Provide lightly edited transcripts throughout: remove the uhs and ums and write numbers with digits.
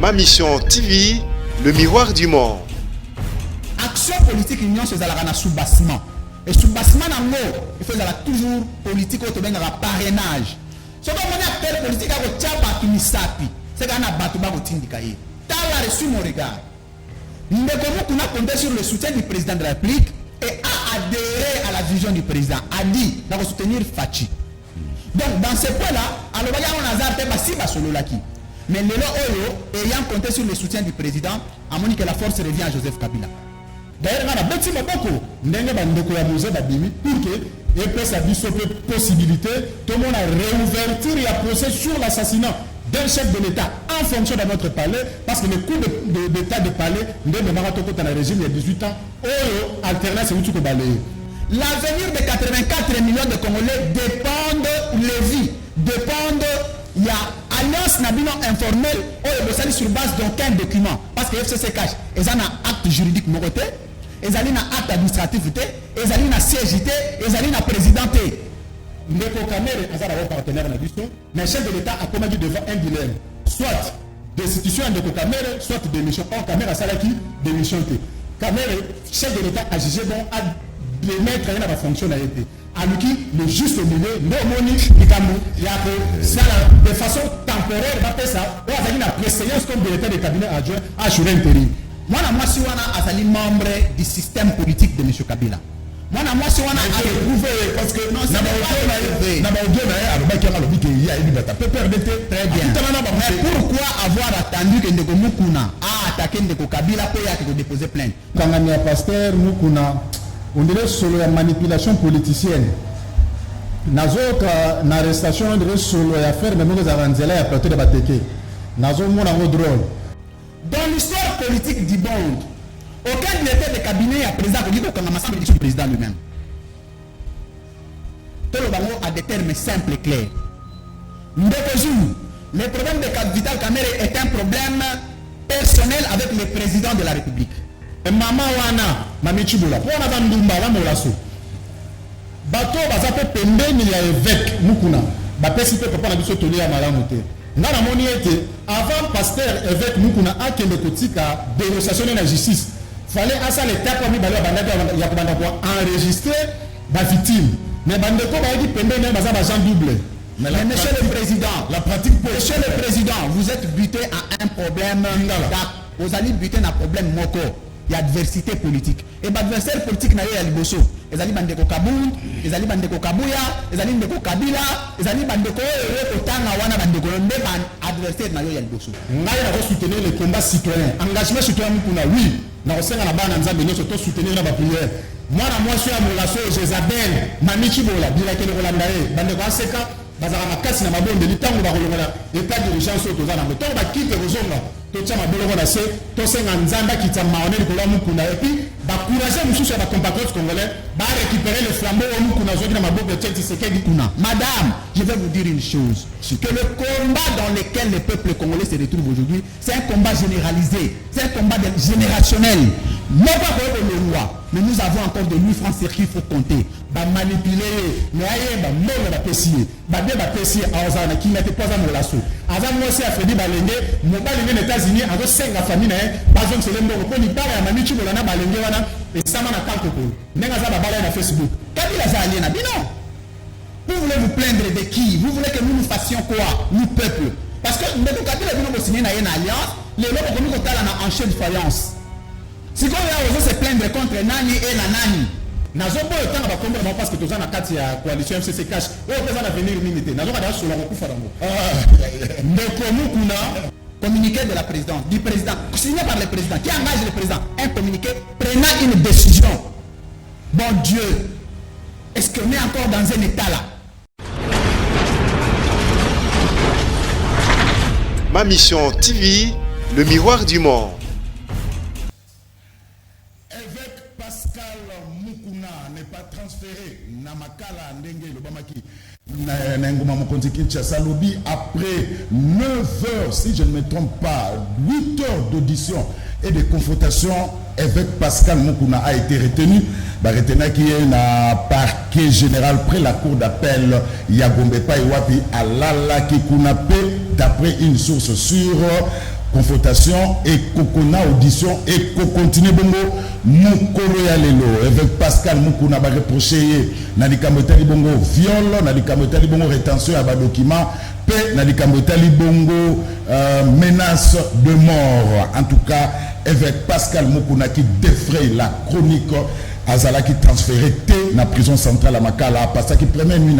Ma mission TV, le miroir du monde. Action politique union c'est un sous-bassement. Et sous-bassement il faut toujours politique au parrainage. Ce qu'on a acteur politique à c'est qu'on a battu au Tindikaye. T'as reçu mon regard. Nous avons compté sur le soutien du président de la République et a adhéré à la vision du président. A dit de soutenir Fachi. Donc dans ce point-là, alors on a fait mais le Oyo, ayant compté sur le soutien du président, a montré que la force revient à Joseph Kabila. D'ailleurs, on a beaucoup pour que et puis ça possibilité, tout le monde a réouverture et a procès sur l'assassinat d'un chef de l'État en fonction de notre palais, parce que le coup d'état de palais, dans le régime il y a 18 ans, alternance c'est où tu peux balayer. L'avenir de 84 millions de Congolais dépend de Lévis, dépend de... Il y a alliance nabino informelle où sur base d'aucun document. Parce que FCC cache, ils ont un acte juridique mogoté, ils ont un acte administratif, ils ont un CGT, ils ont un présidenté. Ndeko Kamere a un partenaire dans la mission, mais le chef de l'État a commandé devant un dilemme. Soit destitution de Ndeko Kamere, soit démission. Or, Kamere a salaki démission. Kamere, chef de l'État a jugé bon à mettre dans la fonction à été. Aluki, le juste milieu, non de façon temporaire, va faire ça. On a la préséance comme directeur de cabinet adjoint à assurer intérim. Moi, je suis membre du système politique de M. Kabila. Moi, je suis approuvé parce que non, c'est très bien. Mais pourquoi avoir attendu que Ndeko Mukuna a attaqué Ndeko Kabila pour déposer plainte? Quand on a pasteur Mukuna, on dirait solo la manipulation politicienne. Nazo na arrestation on dirait solo ya faire même les avanzela ya plateau de Bateke. Nazo mon en drôle. Dans l'histoire politique du monde, aucun directeur de cabinet a présent pour dire qu'on a massacré le président lui-même. Tout le bango a des termes simples et clairs. Le problème de Vital Kamerhe est un problème personnel avec le président de la République. Maman wana mamichibula pour na bandumba la molaso bato bazape pembeni ya évêque Mukuna ba pesi pe papa na biso toli ya malamu te ngana moni ete avant pasteur évêque Mukuna akende kotika dénonciation na justice fallait asa l'état comme balo bandaka ya kubanda ko enregistrer ba victime mais bandeko ba di pembeni baza ba Jean double. Mais monsieur le président, la pratique monsieur le président, vous êtes buté à un problème. Vous allez buter à un problème moko. Il y a adversité politique. Et l'adversaire politique n'a pas liboso. Les ali bandeko Kabound, les ali bandeko Kabuya, les ali bandeko Kabila, les ali bandeko Otanga wana bandeko Ndeba adversaire n'a pas liboso. Ngai na soutenir le combat citoyen. Engagement citoyen pour oui. Na osenga na bana nzambe nyoso to soutenir na ba prière. Moi na moi suis à Molaso Jezabel, Mamichi Bola, Bilakene Rolandae, bandeko Aseka, bazara makasi na mabonde litango ba kolongola état d'urgence to za na moto ba kite rozonga. Tochama boloko na se tosenga nzamba kitama oneli kola mukuna et puis ba courager mususu ya ba compatriotes congolais ba récupérer le flambeau au mukuna zoki na maboko de Tshisekedi kuna. Madame, je vais vous dire une chose, que le combat dans lequel le peuple congolais se retrouve aujourd'hui, c'est un combat généralisé, c'est un combat générationnel. Non pas pour le roi, mais nous avons encore de 8 francs circuits, il faut compter. Ba manipuler, mais aïe, ba mort ba pessier, ba bien ba pessier à Ozana qui n'était pas à Molasso. Avant moi aussi à Freddy Balenge, mon balenge aux États-Unis, avec 5 familles, par exemple, c'est le mot, on y parle à Manichi Bolana Balenge, et ça m'a tant que Nengaza Babala na Facebook. Kabila Zaliena, non. Vous voulez vous plaindre de qui? Vous voulez que nous nous fassions quoi? Nous, peuple. Parce que nous avons signé une alliance, les lois pour nous en chef de faïence. Si on a osé se plaindre contre Nani et la Nani, nous avons pas le temps de comprendre parce que nous avons la coalition FCC cash. Nous avons l'avenir limité. Nous avons sur la recours. Communiqué de la présidence, du président, signé par le président, qui engage le président, un communiqué prenant une décision. Bon Dieu, est-ce qu'on est encore dans un état là? Ma mission TV, le miroir du monde. Évêque Pascal Mukuna n'est pas transféré. Namakala Ndenge Lobamaki. Après 9 heures, si je ne me trompe pas, 8 heures d'audition et de confrontation, évêque Pascal Mukuna a été retenu. Retenu qui est un parquet général près la cour d'appel Yagombe Paiwapi à Lala Kikunape, d'après une source sûre. confrontation et kokona audition et continue bongo mukolo ya lelo avec Pascal Mukuna ba reprocher na likambo etali bongo viol na likambo etali bongo rétention ya ba document pe na likambo etali bongo menace de mort. En tout cas avec Pascal Mukuna qui défraye la chronique azala qui transféré na prison centrale à Makala parce que première nuit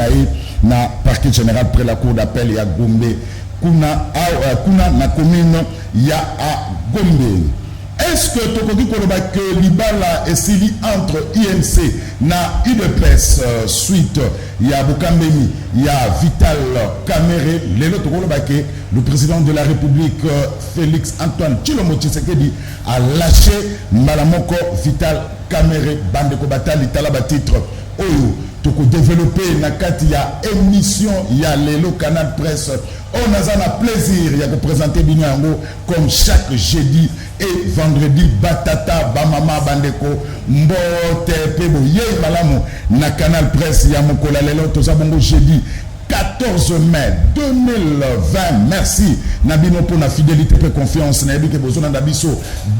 na parquet général près la cour d'appel ya Gombe kuna na commune ya a Gombe. Est-ce que Tokoki Koloba que Libala et Sili entre INC na UDPS suite ya Bokambemi ya Vital Kamere lelo Tokoloba que le président de la République Félix Antoine Tshilombo Tshisekedi a lâché Malamoko Vital Kamere bande ko batali talaba titre oyo toko développer na kati ya émission ya lelo Canal Presse. On a un plaisir de présenter Binyango comme chaque jeudi et vendredi Batata Bamama Bandeko Mbote Pebo Ye Malamu na Canal Presse ya Mokola lelo tozabongo jeudi 14 mai 2020. Merci Nabino pour la fidélité et confiance na que besoin d'abisso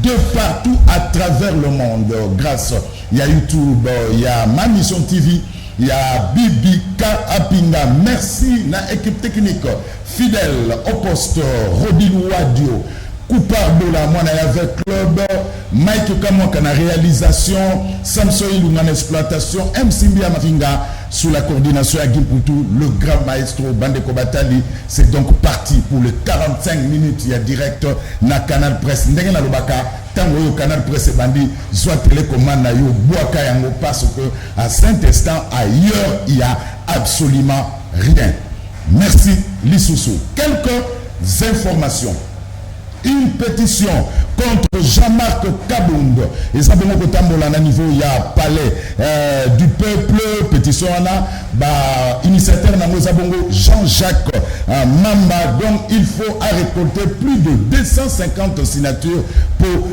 de partout à travers le monde grâce à YouTube, il y a Ma Mission TV, il y a Bibika Apinga. Merci na équipe technique fidèle au poste Rodilou Wadio Coupard Bola Mwana avec club Mike Kamoka na réalisation Samson Ilunga en exploitation MC Mafinga sous la coordination à Gimputu le grand maestro Bandeko Batali. C'est donc parti pour le 45 minutes il y a direct na Canal Presse ndenge na lobaka tango yo Canal Presse bandi soit télécommande na yo boaka yango parce que à Saint-Estan ailleurs il y a absolument rien. Merci Lissoussou. Quelques informations. Une pétition contre Jean-Marc Kabound et ça bon kotambola na niveau ya palais du peuple pétition na initiateur na Mozabongo Jean-Jacques Mamba. Donc il faut récolter plus de 250 signatures pour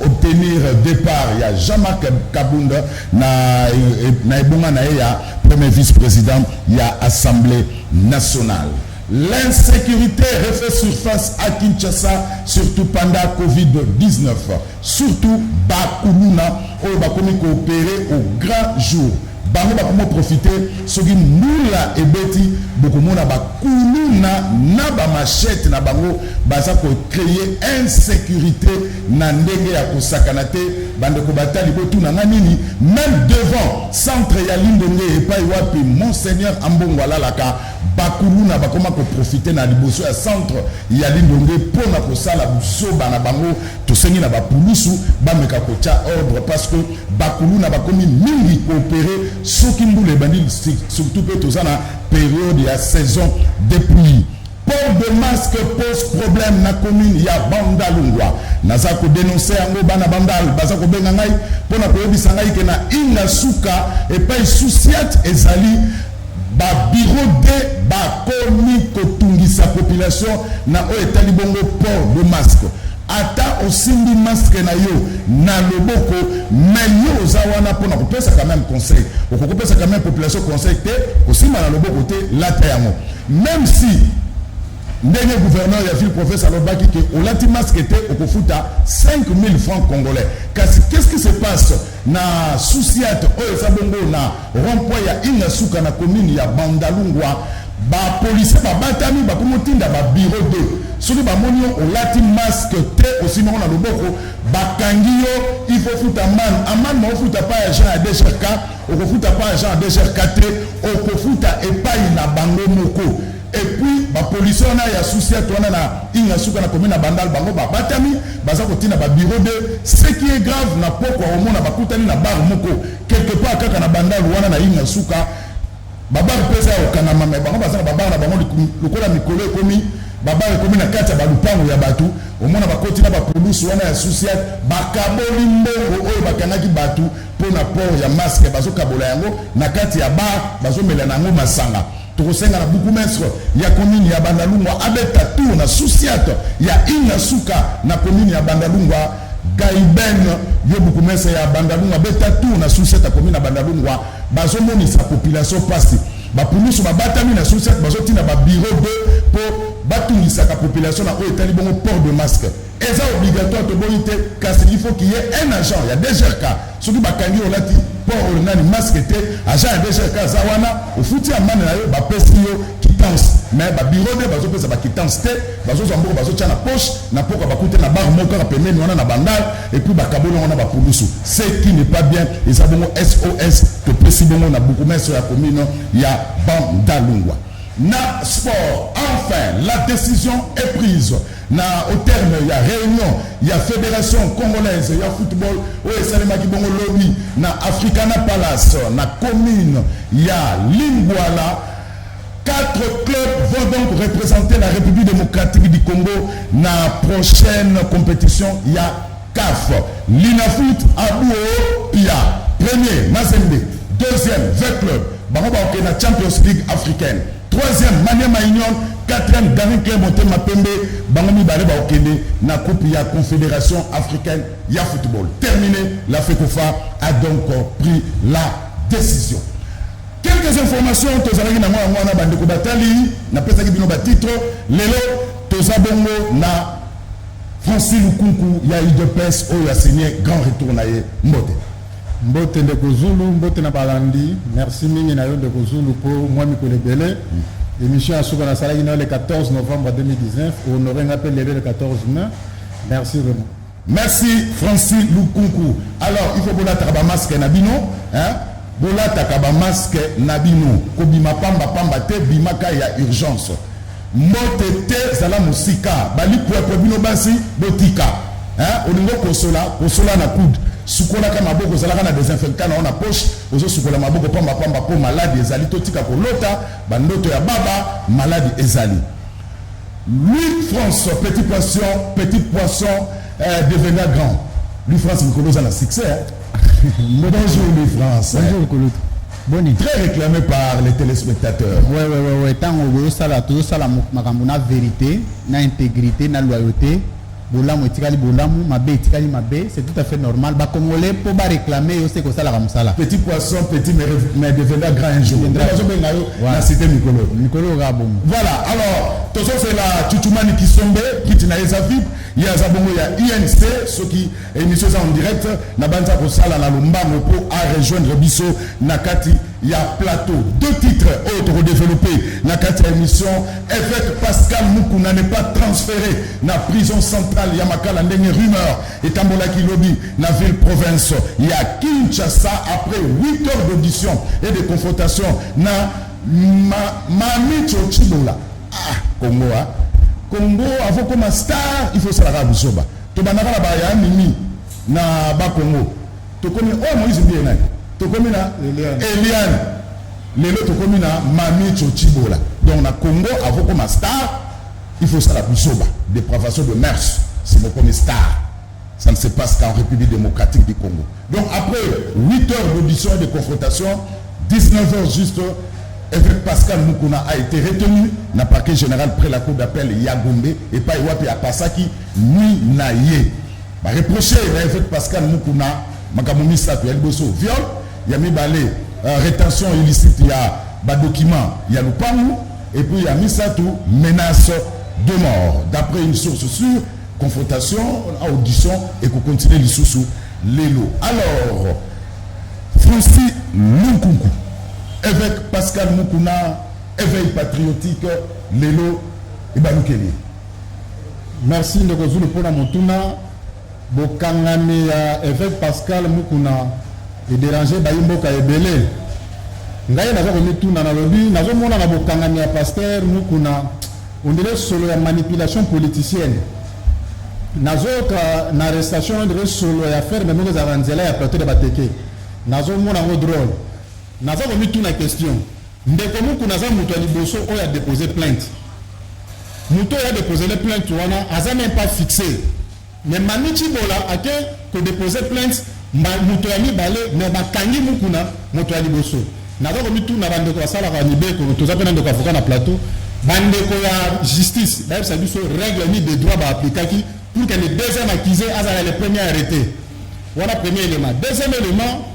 obtenir départ. Il y a Jean-Marc Kabound na ebonga na ya premier vice-président, il y a Assemblée nationale. L'insécurité refait surface à Kinshasa, surtout pendant Covid-19. Surtout Bakuluna, où Bakomi coopérer au grand jour. Bango bakomo profiter, sogi nula ebeti, bokomona bakuluna na ba machette na bango, baza ko créer insécurité na ndenge ya kosakanate, bande ko batali botu na nini, même devant centre ya Lindonge et pa wapi Monseigneur Ambongo alalaka. Bakuluna bakoma ko profiter na liboso ya centre ya Lindonge pour na ko sala buso bana bango to sengi na ba pulusu ba meka ko tia ordre parce que bakuluna bakomi mingi coopérer soki mbule bandi surtout que tozana période ya saison de pluie. Port de masque pose problème na commune ya Bandalungwa. Naza ko dénoncer yango bana bandal baza ko benga ngai pona ko yebisa ngai ke na inga suka et pas souciate ezali ba bureau de ba komi kotungisa population na o etali bongo port de masque. Ata osimbi masque na yo na loboko mais yo zawana pona kopesa quand même conseil. Okopesa quand même population conseil te osimba na loboko te lata yango. Même si ndenge gouverneur ya ville professeur Lobaki que olati masque te okofuta 5000 francs congolais. Qu'est-ce qui se passe na Souciate oyo sabongo na rond-point ya Ingasuka na commune ya Bandalungwa ba police ba batami ba komotinda ba bureau de soki ba monio olati masque te osimo na loboko ba kangio il faut futa man mo futa pa agent à DGRK okofuta pa agent à DGRK te okofuta epai na bango moko. Et puis, la police on a souci à toi na Ingasuka na commune na Bandal bango ba batami baza kotina ba bureau de ce qui est grave na poko au mona ba kutani na bar moko quelque part kaka na Bandal wana na Ingasuka baba pesa au kana mame bango baza ba bar na bango lokola mikolo ekomi baba ekomi na kata ba lupango ya batu au mona ba kotina ba police wana ya souci ba kaboli mbongo oyo bakanaki batu pona port ya masque bazo kabola yango na kati ya bar bazo mela nango masanga. Tokosenga na beaucoup mestre ya commune ya Bandalungwa abeta tour na Souciate ya Ingasuka na commune ya Bandalungwa Gaiben yo beaucoup mestre ya Bandalungwa beta tour na Souciate ya commune ya Bandalungwa bazo moni sa population passe ba police ba batami na Souciate bazo tina ba bureau de pour batungisaka population na oyo etali bongo port de masque eza obligatoire toboyi te kasi il faut qu'il y ait un agent ya DGRK soki bakangi olati port nani masque te agent ya DGRK aza wana ofuti amane na yo bapesi yo quittance mais babiro nde bazopesa baquittance te bazozwa mboko bazotia na poche na poko bakute na bar moko kaka pembeni wana na bandal et puis bakabolo wana bapulusu ce qui n'est pas bien eza bongo SOS topesi bongo na bukumestre ya commune ya Bandalungwa. Na sport, enfin, la décision est prise. Au terme, il y a réunion, il y a fédération congolaise, il y a football, lobby, na Africana Palace, na commune, il y a Lingwala. 4 clubs vont donc représenter la République démocratique du Congo dans la prochaine compétition. Il y a CAF, l'INAFOOT, Abouo, Pia. Premier, Mazembe. Deuxième, 20 clubs. Baroba na Champions League africaine. Troisième, Maniema Union. Quatrième, Darin Club Motema Pembe. Bangomi Bareba Okende. Na Coupe ya Confédération africaine. Ya football. Terminé, la FECOFA a donc pris la décision. Quelques informations, tozalaki na mwana mwana bandeko batali, na pesa ki bino ba titre, lelo tozabongo na Francis Lukunku ya UDPS oyo a signé grand retour na ye mbote. Mbote ndeko Zulu, mbote na balandi. Merci mingi na yo ndeko Zulu pour moi Mikolo Belé. Émission à Souka na salaki le 14 novembre 2019, honoré ngappel le 14 mai. Merci vraiment. Merci Francis Lukunku. Alors, il faut que vous masque na bino, hein? Bola takaba masque nabino kobima pamba pamba te bimaka ya urgence mote te zala musika bali pour bino basi botika hein olingo kosola na coude sukola ka maboko zala kana désinfectant na poche ozo sukola maboko pamba pamba po maladi ezali totika kolota bandoto ya baba maladi ezali. Lui France petit poisson devenir grand. Lui France Mikolo za na succès hein? Bonjour Louis France. Bonjour Koloto. Boni. Très réclamé par les téléspectateurs. Ouais. Tant que ça la vérité, na intégrité, na loyauté. Bolamu etikali bolamu, mabe etikali mabe, c'est tout à fait normal. Ba congolais pour ba réclamer, c'est comme ça la ramsala. Petit poisson, petit mais devenir grand un jour. La cité Mikolo. Mikolo Gabon. Voilà. Alors, tout ça c'est la Chuchumani qui sombe, qui na ezafip. Il y a Zabongo, il y a INC, ceux qui émission en direct, na banza ko sala na lumbango pour à rejoindre biso nakati. Il y a plateau, 2 titres autres développés. La 4e émission, évêque Pascal Mukuna n'est pas transféré dans la prison centrale. Il y a Makala Ndenge rumeur et Tambola Kilobi, dans la ville province. Il y a Kinshasa après 8 heures d'audition et de confrontation. Na Mami Chochibola. Ah, Congo, hein. Congo, avant comme un star, il faut ça la Busoba. Tu vas na Mimi na ba Congo. Tu connais, oh, Moïse bien. Tokomina Eliane lelo tokomina Mami Chochibola. Donc na Congo avant comme star il faut ça la busoba dépravation de mœurs c'est mon comme star ça ne se passe qu'en République démocratique du Congo. Donc après 8 heures d'audition et de confrontation 19 heures juste évêque Pascal Mukuna a été retenu na parquet général près la cour d'appel Yagombe et pas Iwapi à Pasaki ni naye ba reprocher évêque Pascal Mukuna makamumi sato ya liboso viol. Il y a mis rétention illicite, il y a document, il y a le PAMU, et puis il y a mis ça tout, menace de mort. D'après une source sûre, confrontation, audition, et qu'on continue les sous l'élo. Alors, Francis Lukunku, évêque Pascal Mukuna, éveil patriotique, l'élo, et Banoukeli. Merci de vous pour la Moutuna, Bokangami, évêque Pascal Mukuna. Et déranger Bayimboka et Belé. Ngaye nazo komi tuna na lobi, nazo mona na bokangami ya pasteur Mukuna. On dirait solo ya manipulation politicienne. Nazo ka na arrestation on dirait solo ya faire même nos avanzela ya plateau de Bateke. Nazo mona ngo drôle. Nazo komi tuna question. Ndeko Mukuna za muto ya liboso o a déposé plainte. Muto a déposé la plainte wana aza même pas fixé. Mais Mamichi Bola a que déposer plainte muto ya mibale me bakangi Mukuna moto ya liboso nazo komi tu na bandeko basala ka nibeko tozapena ndeko avocat na plateau bandeko ya justice d'ailleurs ça dit règle ni de droit ba appliquer pour que le deuxième accusé azala le premier arrêté voilà premier élément. Deuxième élément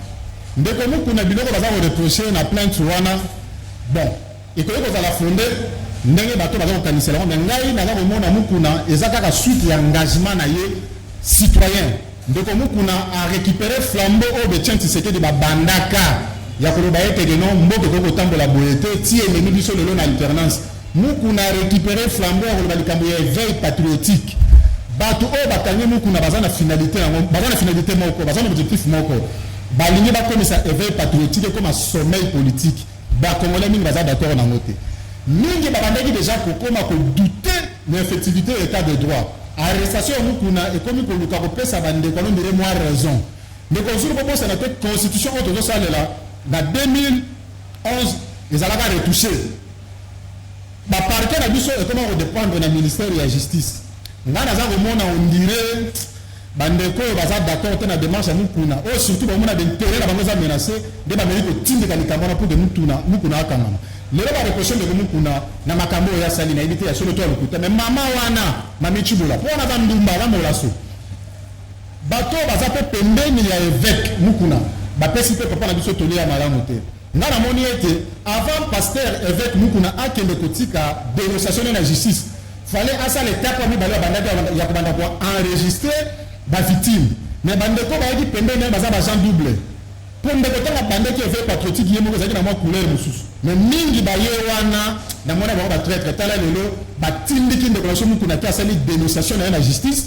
ndeko Mukuna biloko baza ko reprocher na plainte wana bon et que ko za la fondé ndenge bato baza kokanisela mais ngai naza komona mukuna eza kaka suite ya engagement na ye citoyen ndeko mukuna a récupéré flambeau oyo Betien Tshisekedi babandaka ya koloba ete keno mboka ekokotambola boye te ti elemi biso lelo na alternance mukuna a récupéré flambeau ya koloba likambo ya éveil patriotique bato oyo bakangi mukuna baza na finalité yango baza na finalité moko baza na objectif moko balingi bakomisa éveil patriotique comme un sommeil politique bakongolais mingi baza d'accord nango te mingi babandaki déjà kokoma kodouter na effectivité ya état de droit arrestation mukuna ekomi koluka kopesa bandeko alondire mwa raison ndeko zulu kobosana te constitution oyo tozosalela na 2011 ezalaka retouché baparke na biso ekoma kodépendre na ministère ya justice ngai naza komona ondire bandeko oyo baza d'accord te na démarche ya mukuna oyo surtout bamona d'intérêt na bango eza menacé nde bameli kotindika likambo wana pour ke mukuna akangama lelo bareproche ndeko mukuna na makambo oyo asali nayebi te ya solo to ya lokuta me mama wana mami Chibola mpo wana bandumba aza molaso bato baza mpe pembeni ya évêque mukuna bapesi mpe papa na biso toli ya malamu te nga namoni ete avant pasteur évêque mukuna akende kotika dénonciation na justice fallait asala étape ya mibale bandaki ya kobanda koenregistre bavictime mais bandeko bayaki pembeni baza bagent double mpo ndeko ntanga bandaki évêque patriotique ye moko ezalaki na mwa couleur mosusu mais mingi baye wana namoni bango batraître tala lelo batindiki ndeko na so mukuna te asali dénonciation na ye na justice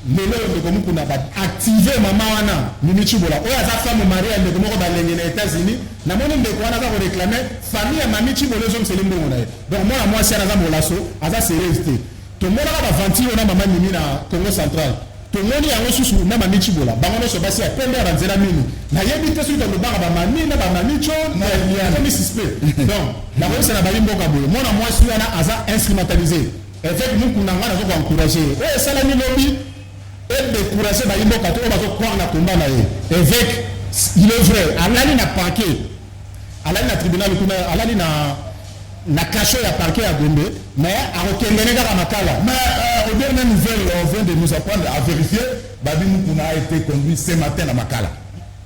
lelo ndeko mukuna baactive mama wana Mimi Chibola oyo aza femme marie ya ndeko moko balenge na États-Unis namoni ndeko wana aza koréclame famille ya mami Chibola ezomiseli mbongo na ye donc mwana mwasi wana aza molaso aza sérieuse te tomonaka bavantire na mama Mimi na Congo central tomoni yango susu na mami Chibola bango nyonso basi ya pembe ya banzela mini nayebi te soki tolobaka bamami na bamamicho nakomi suspect donc nakoyebisa na bali mboka boye mwana mwasi wana aza instrumentalisé évêque mukuna nga nazo koencourage oyo esalami lobi edécourage bali mboka te oyo bazokroire na komba na ye évêque il est vrai alali na parquet alali na tribunal kuna alali na cachot ya parquet ya Gombe mais akokendene kaka makala mais aux dernières nouvelles on vient de nous apprendre à vérifier Babi Mukuna a été conduit ce matin à Makala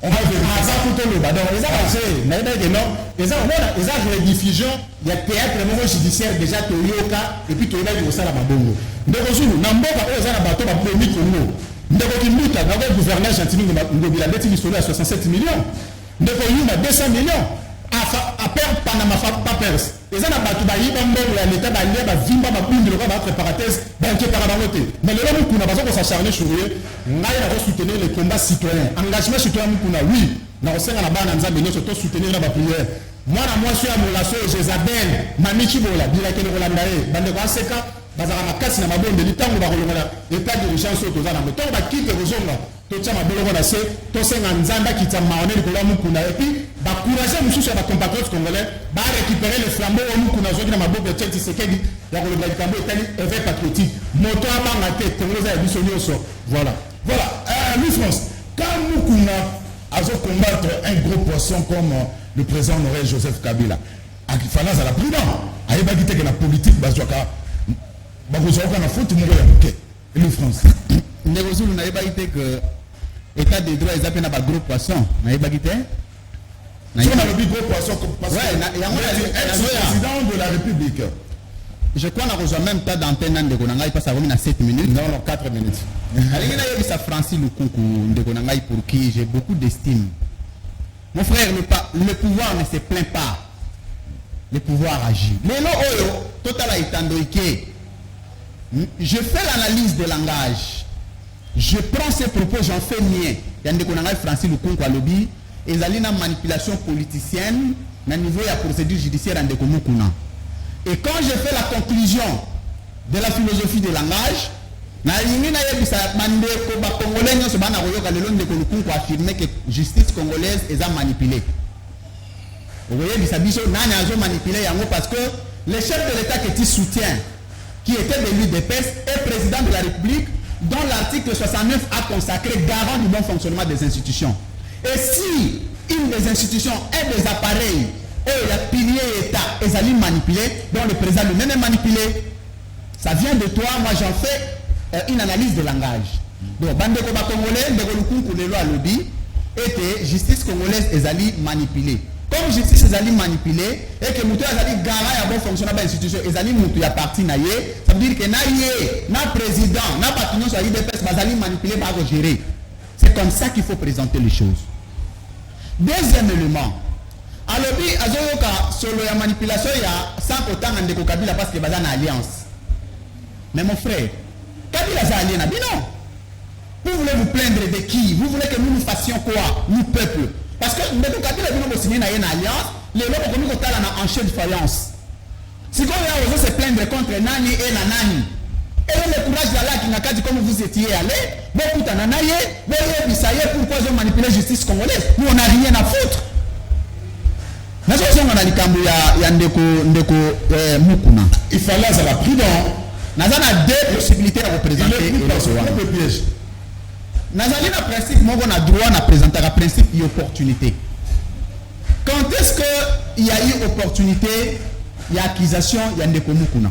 on va vérifier ça tout le donc eza marché na eba que non eza omona eza rediffusion ya théâtre moko judiciaire déjà toyoka et puis toyeba kosala mabongo ndeko zulu na mboka oyo eza na bato babomi Congo ndeko Kimbuta na gouverneur Gentili Ngobila ndeti lisolo ya 67 millions ndeko Yuma 200 millions à perdre Panama Papers eza na bato bayiba mbongo ya l'état balia bavimba babundi lokola ba préparatrice banketaka bango te mais lelo mukuna baza kosacharne sur ye ngai nakosoutenir le combat citoyen engagement citoyen mukuna oui nakosenga na bana nzambe nyonso tosoutenir na bapriere mwana mwasi ya molaso Jezabel mami Chibola bilakeli kolanda ye bandeko aseka bazaka makasi na mabondeli ntango bakolongola état d'urgence oyo toza nango ntango bakite kozonga totia maboloko na se tosenga nzambe akita maone likolo ya mukuna epuis bakourage mosusu ya bacompatriote congolais barécupérer le flambeau oyo mukuna azoki na maboko ya Tshisekedi ya koloba likambo etali éveil patriotique moto abanga te kongo eza ya biso nyonso voilà Louis France quand Mukuna a combattre un gros poisson comme le président honoré Joseph Kabila akifana za la prudent ayebaki te que la politique bazwaka bakozwaka na faute moko ya moke Louis France ndeko zulu nayebaki te que état de droit eza pena ba gros poisson nayebaki te on a le gros poisson parce que ex-président de la République je crois na rejoint même pas d'antenne ndeko na ngai passe à 7 minutes non 4 minutes alingi na yebisa Francis Lukunku ndeko na ngai pour qui j'ai beaucoup d'estime mon frère le pouvoir ne se plaint pas le pouvoir agit lelo oyo totala itando ike je fais l'analyse de langage je prends ces propos j'en fais mien yande konanga Francis Lukunku alobi ezali na manipulation politicienne na niveau ya procédure judiciaire ande komukuna et quand je fais la conclusion de la philosophie de langage na yingi na yebisa bandeko ba congolais nyonso bana koyoka lelo ndeko Lukunku affirmer que justice congolaise est manipulée oyebisa biso nani azo manipuler yango parce que le chef de l'état que tu soutiens qui était de l'UDPS est président de la République dont l'article 69 a consacré garant du bon fonctionnement des institutions. Et si une des institutions est des appareils et la pilier État est manipulé, donc le président lui-même est manipulé, ça vient de toi, moi j'en fais une analyse de langage. Donc, Bandeko Congolais, Ndeko Lukunku Lelo a lobby, était justice congolaise est manipulée. comme justice ezali manipulé et que mutu azali garant ya bon fonctionnement ba institution ezali mutu ya parti na ye, ça veut dire que na ye na président na patron sur IDPS bazali manipulé ba gérer. C'est comme ça qu'il faut présenter les choses. Deuxième élément, alobi azoyoka solo ya manipulation ya sans autant ndeko Kabila parce que baza na alliance. Mais mon frère, Kabila za allié na bino. Vous voulez vous plaindre de qui? Vous voulez que nous fassions quoi? Nous peuple. Parce que ndeko Kabila bino bo signé na une alliance, les lois comme nous tala na enchère de faïence. Si quand on va se plaindre contre nani et na nani. Et le courage là qui n'a qu'à dire comme vous étiez allé, beaucoup t'en a naïe, pourquoi ils ont manipulé la justice congolaise? Nous on n'a rien à foutre. Mais je suis dans le camp ya ndeko Mukuna. Il fallait avoir prudent. Nous avons deux possibilités à représenter. Nous avons un principe, moi on a droit à présenter un principe et opportunité. Quand est-ce qu'il y a eu opportunité, il y a accusation, il y a ndeko Mukuna.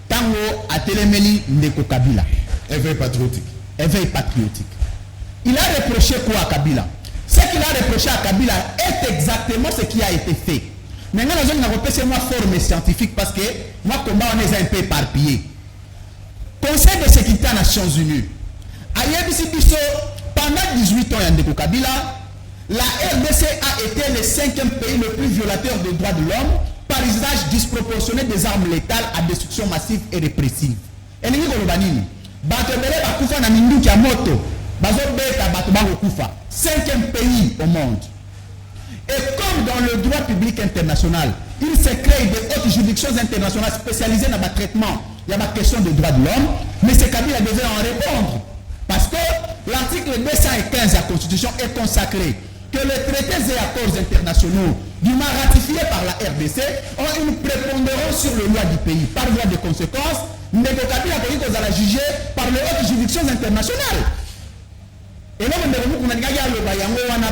Tango a téléméli ndeko Kabila. Éveil patriotique. Éveil patriotique. Il a reproché quoi à Kabila? Ce qu'il a reproché à Kabila est exactement ce qui a été fait. Maintenant, nous avons repéré moi forme scientifique parce que moi, combat, on est un peu éparpillé. Conseil de sécurité des Nations Unies. Pendant 18 ans, Ndeko Kabila, la RDC a été le 5e pays le plus violateur des droits de l'homme par usage disproportionné des armes létales à destruction massive et répressive. Et nous avons bakufa na minduki ya moto bazobeta bato bakufa 5e pays au monde. Et comme dans le droit public international, il se crée des hautes juridictions internationales spécialisées dans le traitement, il y a la question des droits de l'homme, mais ce Kabila devait en répondre. Parce que l'article 215 de la Constitution est consacré que les traités et accords internationaux, du moins ratifiés par la RDC, ont une prépondérance sur les lois du pays. Par voie de conséquence, Ndeko Kabila a jugé par les hautes juridictions internationales. Et là,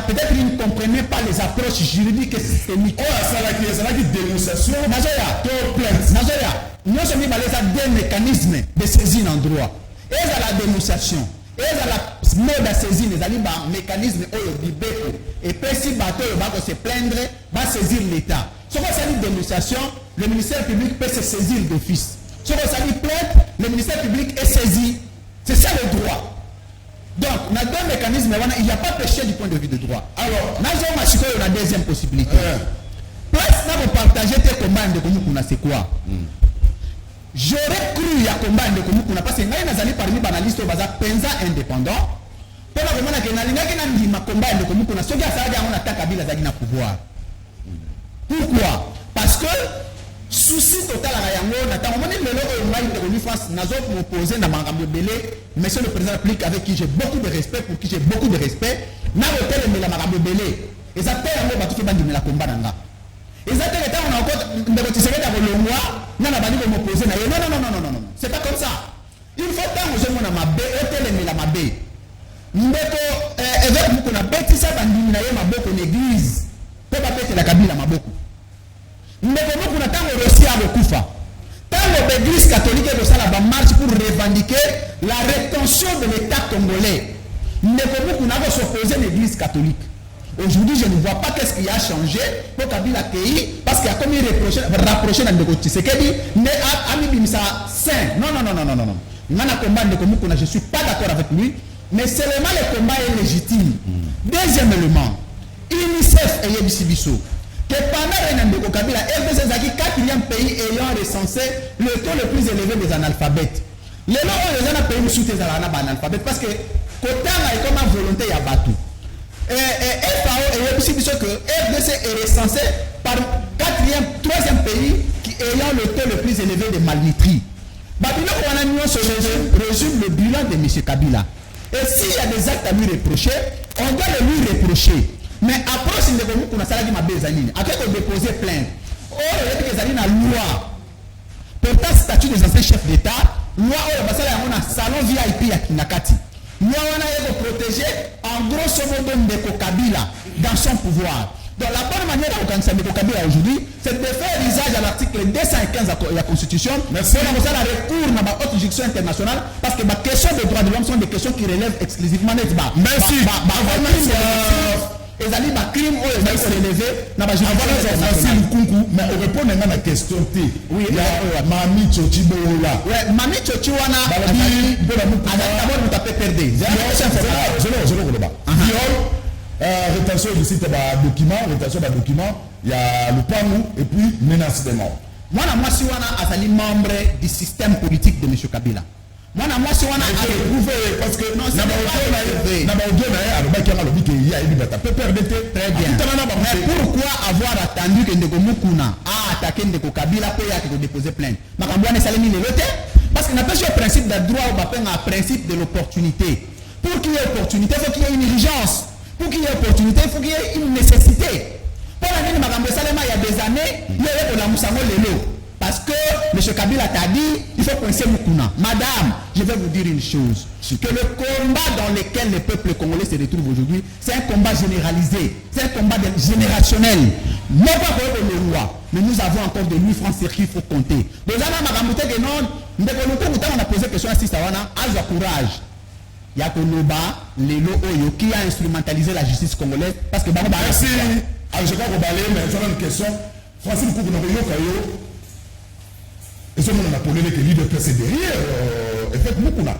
peut-être qu'ils ne comprenaient pas les approches juridiques et systémiques. Oh, ça a une dénonciation. Nous sommes deux mécanismes de saisine en droit. Et la dénonciation. Et la mode à saisir les mécanismes et puis si bateau va se plaindre, va saisir l'État. Si on a une dénonciation, le ministère public peut se saisir d'office. Si on a une plainte, le ministère public est saisi. C'est ça le droit. Donc, on a deux mécanismes, il n'y a pas péché du point de vue de droit. Alors, nous avons la deuxième possibilité. Place, nous avons partagé tes combats de Komukuna, c'est quoi? J'aurais cru à combat de Komukuna parce que nous avons parmi les analystes qui sont penza indépendants. Pour la combat que nous avons combat de Komukuna, ce qui a fait qu'on attaque Kabila dans pouvoir. Pourquoi? Parce que souci total à Rayango, notamment le France, nous avons opposé dans Marambo Belé, monsieur le président de la République avec qui j'ai beaucoup de respect, pour qui j'ai beaucoup de respect, nous avons été la Marambo Belé. Et ça fait un peu de la combat. Et ça fait on a encore de tirer dans le mois, nous avons opposé. Non. C'est pas comme ça. Il faut tant que je m'en mabé, hôtel la mabé. Nous avons beaucoup de bêtises dans l'église. Pour pas péter la Kabila maboko. Nous avons aussi à Kufa. Tant l'église catholique est de la marche pour revendiquer la rétention de l'État congolais. Nous avons s'opposer à l'église catholique. Aujourd'hui, je ne vois pas qu'est-ce qui a changé pour Kabila Kei, parce qu'il y a comme une rapproché dans le côté. C'est qu'il dit, saint. Non. Je ne suis pas d'accord avec lui, mais seulement le combat est légitime. Deuxième élément, UNICEF et Yebisibiso. Que pendant Ndeko Kabila, RDC est le 4e pays ayant recensé le taux le plus élevé des analphabètes. Les gens ont pays nous soutient les analphabètes parce que Kotanga est comme une volonté à Batou. FAO et Yebisibiso que RDC est recensé par 3e pays qui ayant le taux le plus élevé de malnutrie. Babylone se résume le bilan de M. Kabila. Et s'il y a des actes à lui reprocher, on doit le lui reprocher. Mais après, si on a salarié ma bézanine, après qu'on dépose plainte, il y a une loi. Pourtant, statut des anciens chefs d'État, loi on a salon VIP à Kinakati. Nous avons protégé en grosso modo Ndeko Kabila dans son pouvoir. Donc la bonne manière d'organiser Ndeko Kabila aujourd'hui, c'est de faire usage à l'article 215 de la Constitution. Merci. Pour la recours dans la haute juridiction internationale, parce que les questions des droits de l'homme sont des questions qui relèvent exclusivement des débats. Merci. ezali ba crime oyo ezali relevé na ba juridiction Francine Nkunku mais on répond à la question T. Oui, il y a Mami Tchochi Bola. Ouais, Mami Tchochi wana azali d'abord vous tapez perdre. Je le vois. Viol, rétention du site document, rétention de document, il y a le PAMU et puis menace de mort. Mwana mwasi wana azali membre du système politique de M. Kabila. Mwana mwasi wana a prouvé parce que non c'est pas très bien. Mais pourquoi avoir attendu que Ndeko Mukuna a attaqué Ndeko Kabila pour y déposer plainte? Makambouane salemi le lote parce qu'il n'a pas le principe de droit ou un principe de l'opportunité. Pour qu'il y ait opportunité, il faut qu'il y ait une urgence. Pour qu'il y ait opportunité, il faut qu'il y ait une nécessité. Pour la nini Makambo Salema il y a des années, il y a eu la Moussango Lelo. Parce que M. Kabila t'a dit, il faut coincer Mukuna. Madame, je vais vous dire une chose. Que le combat dans lequel le peuple congolais se retrouve aujourd'hui, c'est un combat généralisé. C'est un combat générationnel. Non pas pour le roi, mais nous avons encore de 8 francs circuits, il faut compter. Donc, on a posé la question à Sistawana, à courage. Il y a Konoba, Lelo Oyo, qui a instrumentalisé la justice congolaise. Parce que merci. Je crois qu'on va aller, mais j'aurais une question. Francine Nkunku Kayo. Et ce moment, on a polé que l'IDPS est derrière. Effectivement, Mukuna.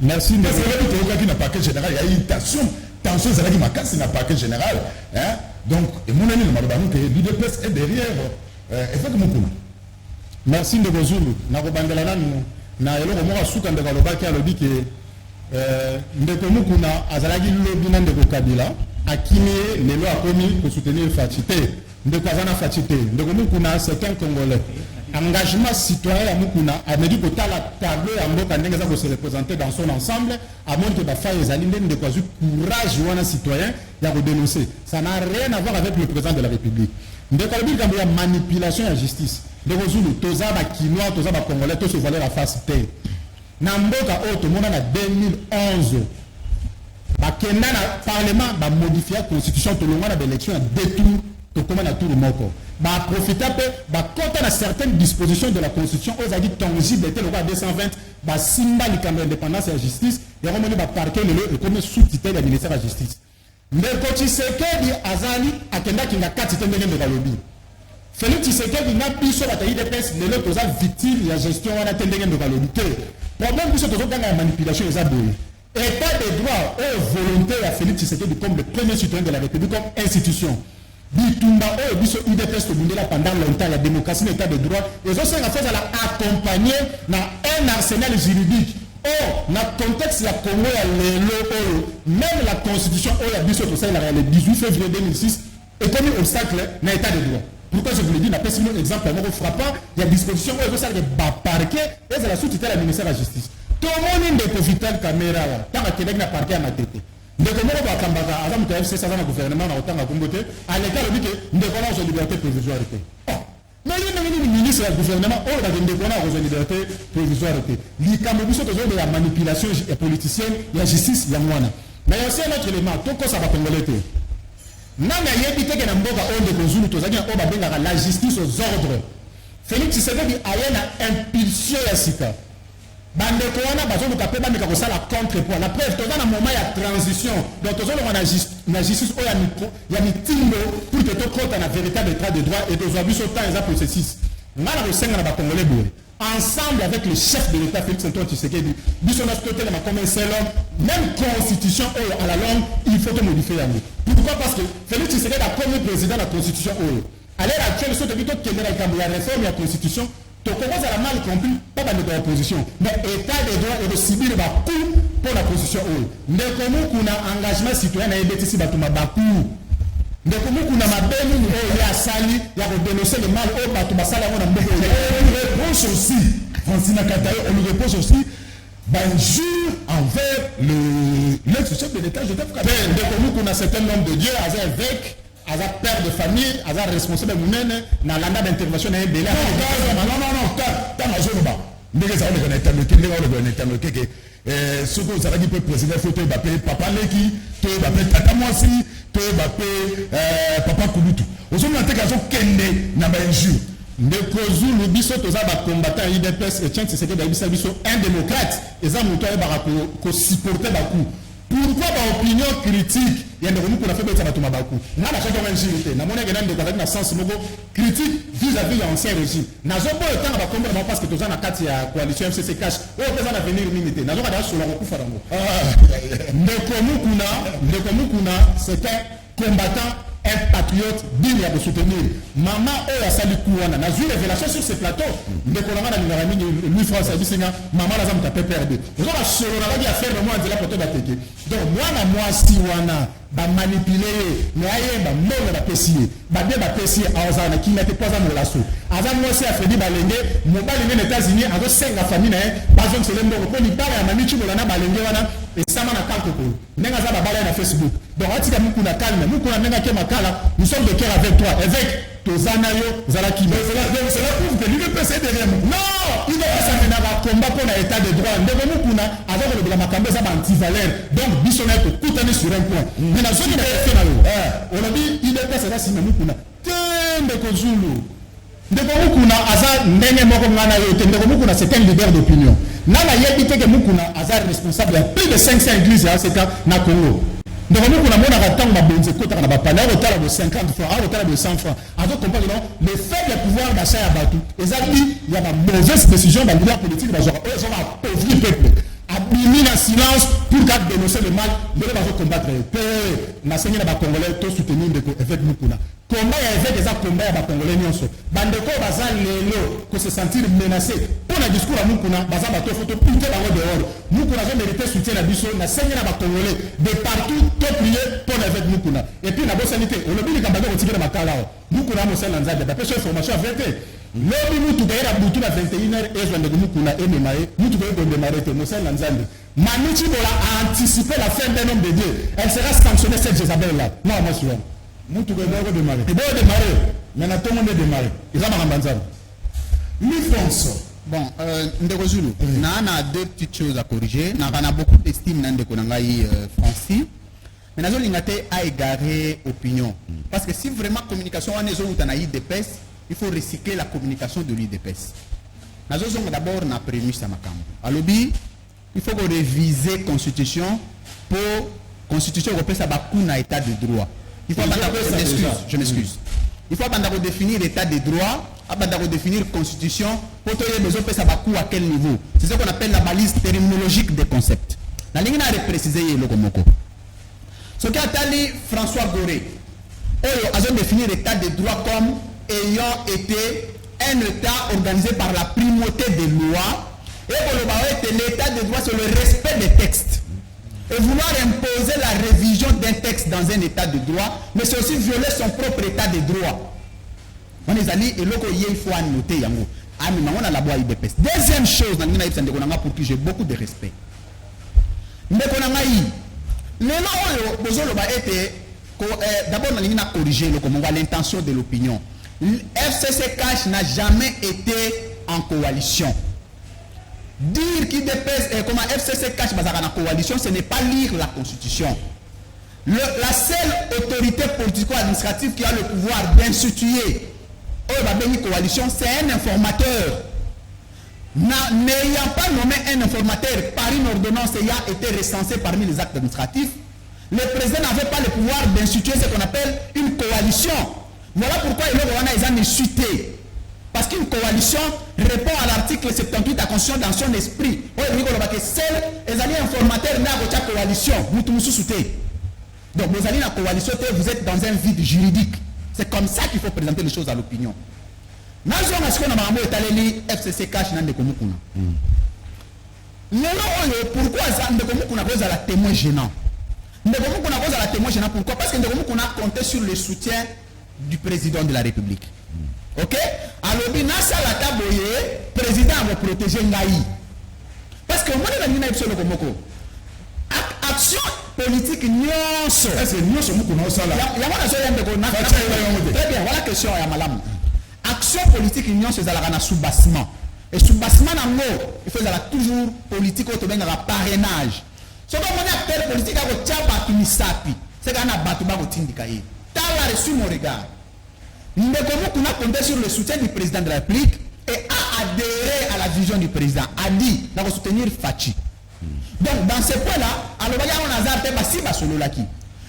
Merci. Parce que là, il n'a pas que général, il y a une tension. Tension, c'est là qu'il m'a cassé, il n'a pas que général. Donc, et mon ami, que l'IDPS est derrière. Effectivement, Mukuna. Merci de Gozulu. Narobandelana, na eloko moko suka ndeko alobaki alobi ke ndeko Mukuna azalaki lobi na ndeko Kabila akimi lelo akomi ko soutenir Fatite ndeko azana Fatite ndeko Mukuna c'est un Congolais engagement citoyen ya Mukuna amedi ko tala tableau ya mboka ndenge za ko se représenter dans son ensemble amoni que ba faille ezali ndeko azu courage wana citoyen ya ko dénoncer ça n'a rien à voir avec le président de la République ndeko alobi kambo ya manipulation ya justice ndeko Zulu toza ba kinois toza ba Congolais to se voiler la face te na mboka oyo tomona na 2011 bakenda na parlement bamodifia constitution tolongwa na baélection ya deux tours tokoma na tour moko baprofita mpe bakota na certaines dispositions de la constitution oyo ezalaki tangible te lokola 220 basimba likambo ya indépendance ya justice yango moni baparke lelo ekomi sous tutelle ya ministère ya justice ndeko Tshisekedi azali akendaki nga kati te ndenge ndeko alobi Félix Tshisekedi na biso bato ya UDPS lelo toza victime ya gestion wana te ndenge ndeko alobi te problème biso tozokanga ya manipulation eza boye état de droit ou volonté à Félix Tshisekedi comme le premier citoyen de la République comme institution bitumba oyo biso UDPS tobundela pendant longtemps la démocratie l'état de droit ezosenga fois ala accompagner na un arsenal juridique oh na contexte ya Congo ya lelo oyo même la constitution oyo ya biso tosalela le 18 février 2006 est comme un obstacle na état de droit. Pourquoi je vous le dis, n'a pas si un exemple frappant, il y a disposition où il faut savoir parquet et c'est la sous-tutelle du ministère de la Justice. Tout le monde est vital caméra, tant que Québec n'a parquet à ma tête. Nous avons un avant que FCC soit dans le gouvernement, on a autant à Kumbote, à l'état de dire que nous avons une liberté provisoire. Mais le ministre du gouvernement, on a une liberté provisoire. L'ICAMOBISO, toujours de la manipulation politicienne, la justice, il y a moins. Mais il y a aussi un autre élément, tout ça va congolais. Nanga yebite ke na mboka onde kozulu tozaki na oba bengaka la justice aux ordres. Félix Tshisekedi aya na impulsion ya sika. Bandeko wana bazoluka pe bandeka kosala contrepoids. La preuve toza na moment ya transition. Donc tozolonga na justice oyo ya mitindo pour que tokota na véritable état de droit et tozwa biso temps eza processus. Ngana kosenga na ba Congolais boye. Ensemble avec le chef de l'État Félix Antoine Tshisekedi, comme un seul homme, même constitution à la longue, il faut modifier. Pourquoi? Parce que Félix Tshisekedi a comme président de la constitution. À l'heure actuelle, ce qui est la réforme de la constitution, tu commences à la mal compris, pas dans l'opposition. Mais l'État des droits et de civil va coup pour la constitution. Mais comme on a un engagement citoyen, il y a des ici, ndeko Mukuna mabeni ni oyo ya sali ya dénoncer le mal au bato basala ngona mboko on reproche aussi Francine Katayo on lui reproche aussi injure envers l'ex-chef de l'État Joseph Kabila. Ndeko Mukuna c'est un homme de Dieu as un évêque as un père de famille as un responsable munene na landa d'intervention na ebele non tant azoloba ndenge za on est interloqué ndenge on est interloqué que ce que ça va dire président faut te appeler papa Leki te appeler tata Mwasi te appeler papa Kulutu ozomona te kazo kende na ba injure ndeko Zulu biso toza ba combattant UDPS et Tshisekedi Tshisekedi bisa biso un démocrate eza muto ayebaka ko supporter ba coup pourquoi ba opinion critique ya ndeko mukuna fait betsa bato mabaku na na chaque fois njiri te na mona ngena ndeko na sens moko critique vis-à-vis ya ancien régime nazo boyo tanga ba kombo parce que toza na kati ya coalition FCC cash o pesa na venir minute nazo kada solo ko kufa dango ndeko mukuna c'est un combattant, un patriote digne de soutenir. Maman a sali kouana. N'a vu révélation sur ce plateau. Ndekolanga na ningarami Louis François Bisinga. Maman la zam tapé perdu. Nous avons solo na dia faire moi de la porte bateke. Donc moi si wana ba manipuler mais aye ba mona ba pesier. Ba bien ba pesier azana qui n'était pas en relation. Azana moi c'est afedi balenge, mo balenge aux États-Unis avec 5 famille na bazon selembo ko ni bara ya mamichi bolana balenge wana et ça m'a calme ko. Nenga za ba bala na Facebook. Donc atika mukuna calme, mukuna nenga ke makala. Nous sommes de cœur avec toi. Avec Tozanayo Zalaki. Donc cela prouve que l'UDPS est derrière nous. Non, il doit s'amener à combat pour l'état de droit. Ndeko mukuna avec le de makambe za anti-valeur. Donc bisonnet ko kutane sur un point. Mais na zone de fait na yo. On a dit il est passé là si mukuna. Ndeko Zulu. Ndeko mukuna aza ndenge moko ngana yo. Ndeko mukuna c'est un leader d'opinion. Nana yebite que mukuna aza responsable de plus de 500 églises à ce cas na Congo. Donc nous on a mon arrêtant ma bonne écoute on a pas parlé au talent de 50 francs au talent de 100 francs avec compagnie le faible pouvoir d'achat à Batou et ça dit il y a une mauvaise décision dans le leader politique dans genre ils ont appauvri le peuple abîmer en silence pour garder dénoncer le mal de va combattre na seigneur ba congolais tout soutenir de avec Mukuna combat avec des combat ba congolais nyonso bandeko baza lelo ko se sentir menacé pour le discours à Mukuna baza ba to photo pinter bango dehors Mukuna a mérité soutien na biso na seigneur ba congolais de partout to prier pour avec Mukuna et puis na bosanité on le dit quand baza kotikela makala Mukuna mo sel nzade ba pesa information à vérité lobi mutu gaira butu na 21h ezwa ndeko Mukuna ememaye mutu gaira démarrer te mo sel nzade Manichi Bola a anticipé la fin d'un homme de Dieu. Elle sera sanctionnée cette Jézabel-là. Non, moi, je suis là. Moutou Gaira démarrer. Il doit démarrer. Maintenant, tout le monde est démarré. Ils ont un Mi-France. Bon, Ndeko Zulu, on a deux petites choses à corriger. On a beaucoup d'estime dans Ndeko Nangaï Francis. Mais nous avons à égarer opinion. Parce que si vraiment la communication est en IDPS, il faut recycler la communication de l'IDPS. Nous avons d'abord une prémisse à Makam. À l'objet, il faut réviser la constitution pour la constitution européenne à état de droit. Il faut je m'excuse. Il faut définir l'état de droit, définir la constitution pour que les besoins à quel niveau. C'est ce qu'on appelle la balise terminologique des concepts. La ligne a précisé le Komoko. Ce qu'a dit François Goré, a défini l'état de droit comme ayant été un état organisé par la primauté des lois. Et l'état de droit, c'est le respect des textes. Et vouloir imposer la révision d'un texte dans un état de droit, mais c'est aussi violer son propre état de droit. On est allé et il faut annoter. On a la loi IDPS. Deuxième chose, pour qui j'ai beaucoup de respect. D'abord, on a corrigé l'intention de l'opinion. FCC Cash n'a jamais été en coalition. Dire qu'il dépèse comment FCC cache la coalition, ce n'est pas lire la constitution. La seule autorité politico-administrative qui a le pouvoir d'instituer une coalition, c'est un informateur. N'ayant pas nommé un informateur par une ordonnance ayant été recensé parmi les actes administratifs, le président n'avait pas le pouvoir d'instituer ce qu'on appelle une coalition. Voilà pourquoi il a insulté. Parce qu'une coalition répond à l'article 78 de la Constitution dans son esprit. Seul les alliés informateurs n'a pas de coalition. Donc, vous allez dans la coalition, vous êtes dans un vide juridique. C'est comme ça qu'il faut présenter les choses à l'opinion. Nous avons FCC cash dans pourquoi Ndekomukuna cause à la témoin gênant? Ndekomukuna cause à la témoin gênant. Pourquoi? Parce que Ndekomukuna comptait sur le soutien du président de la République. Ok? Alors, le président va protéger Ngaï. Parce que moi, je suis action politique, très bien, voilà la question à Malam. Action politique, c'est un sous-bassement. Et sous-bassement, il faut toujours politique, au parrainage. Ce qu'on a acteur politique, c'est qu'on a battu Tindikaï. T'as reçu mon regard. Ndekomukuna compté sur le soutien du président de la République et a adhéré à la vision du président. A dit, il va soutenir Fachi. Donc, dans ce point-là, on a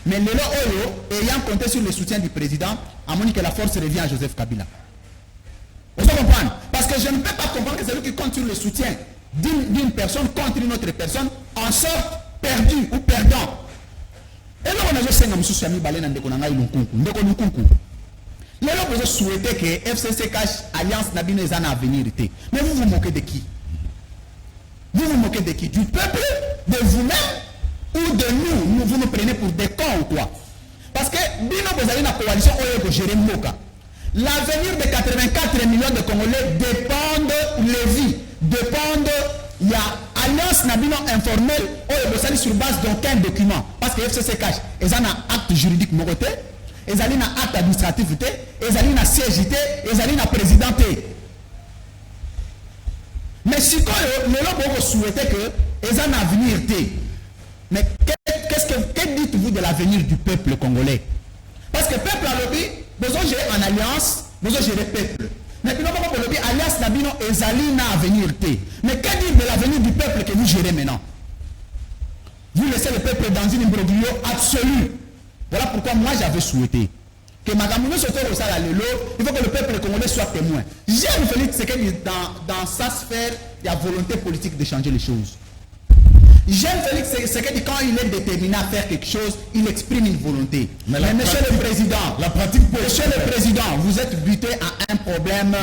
Mais Lelo Oyo, ayant compté sur le soutien du président, a montré que la force revient à Joseph Kabila. Vous comprenez? Parce que je ne peux pas comprendre que c'est lui qui compte sur le soutien d'une personne contre une autre personne en sorte perdu ou perdant. Et là, on a juste un monsieur Sami Balena de Konanga Ilunkunku. Là, vous souhaitez que FCC cache Alliance Nabine Zana à venir. Mais vous vous moquez de qui? Vous vous moquez de qui? Du peuple? De vous-même? Ou de nous? Vous nous prenez pour des cons ou quoi? Parce que Bino, vous avez une coalition où gérer Moka. L'avenir de 84 millions de Congolais dépendent de vies, dépendent. Il y a Alliance Nabino informelle où sur base d'aucun document. Parce que FCC cache, ils ont un acte juridique moreté, ils ont un acte administratif, ils ont un CGT, ils ont un présidenté. Mais si vous souhaitez que ils ont un avenir, mais que dites-vous de l'avenir du peuple congolais? Parce que le peuple a lobby, besoin de gérer en alliance, besoin de gérer le peuple. Mais puis, nous lobby alliance Nabino et Zalina avenir. Mais que dire de l'avenir du peuple que vous gérez maintenant? Vous laissez le peuple dans une imbroglio absolue. Voilà pourquoi moi j'avais souhaité que Magamouno se trouve au Sala Lelo, il faut que le peuple congolais soit témoin. J'aime Félix Tshisekedi dans sa sphère, il y a volonté politique de changer les choses. J'aime Félix Tshisekedi quand il est déterminé à faire quelque chose, il exprime une volonté. Mais monsieur le président, monsieur le président, vous êtes buté à un problème.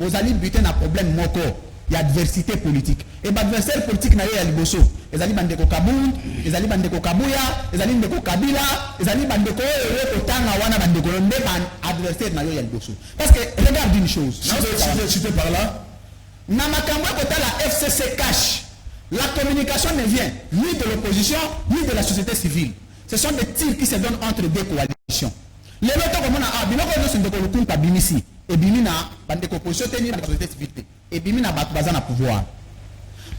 Vous allez buter à un problème moko. Il y a adversité politique. Et l'adversaire politique n'a pas liboso. Les allez bandeko Kabound, les allez bandeko Kabouya, les allez bandeko Kabila, les allez bandeko Otanga wana bandeko adversaire n'a pas liboso. Parce que regarde une chose. Si tu par là, Namakamwa kota la FCC cache. La communication ne vient ni de l'opposition, ni de la société civile. Ce sont des tirs qui se donnent entre deux coalitions. Les autres, comme on a dit, nous et Bimina, l'opposition tenir la société civile. Et Bimina, bazana pouvoir.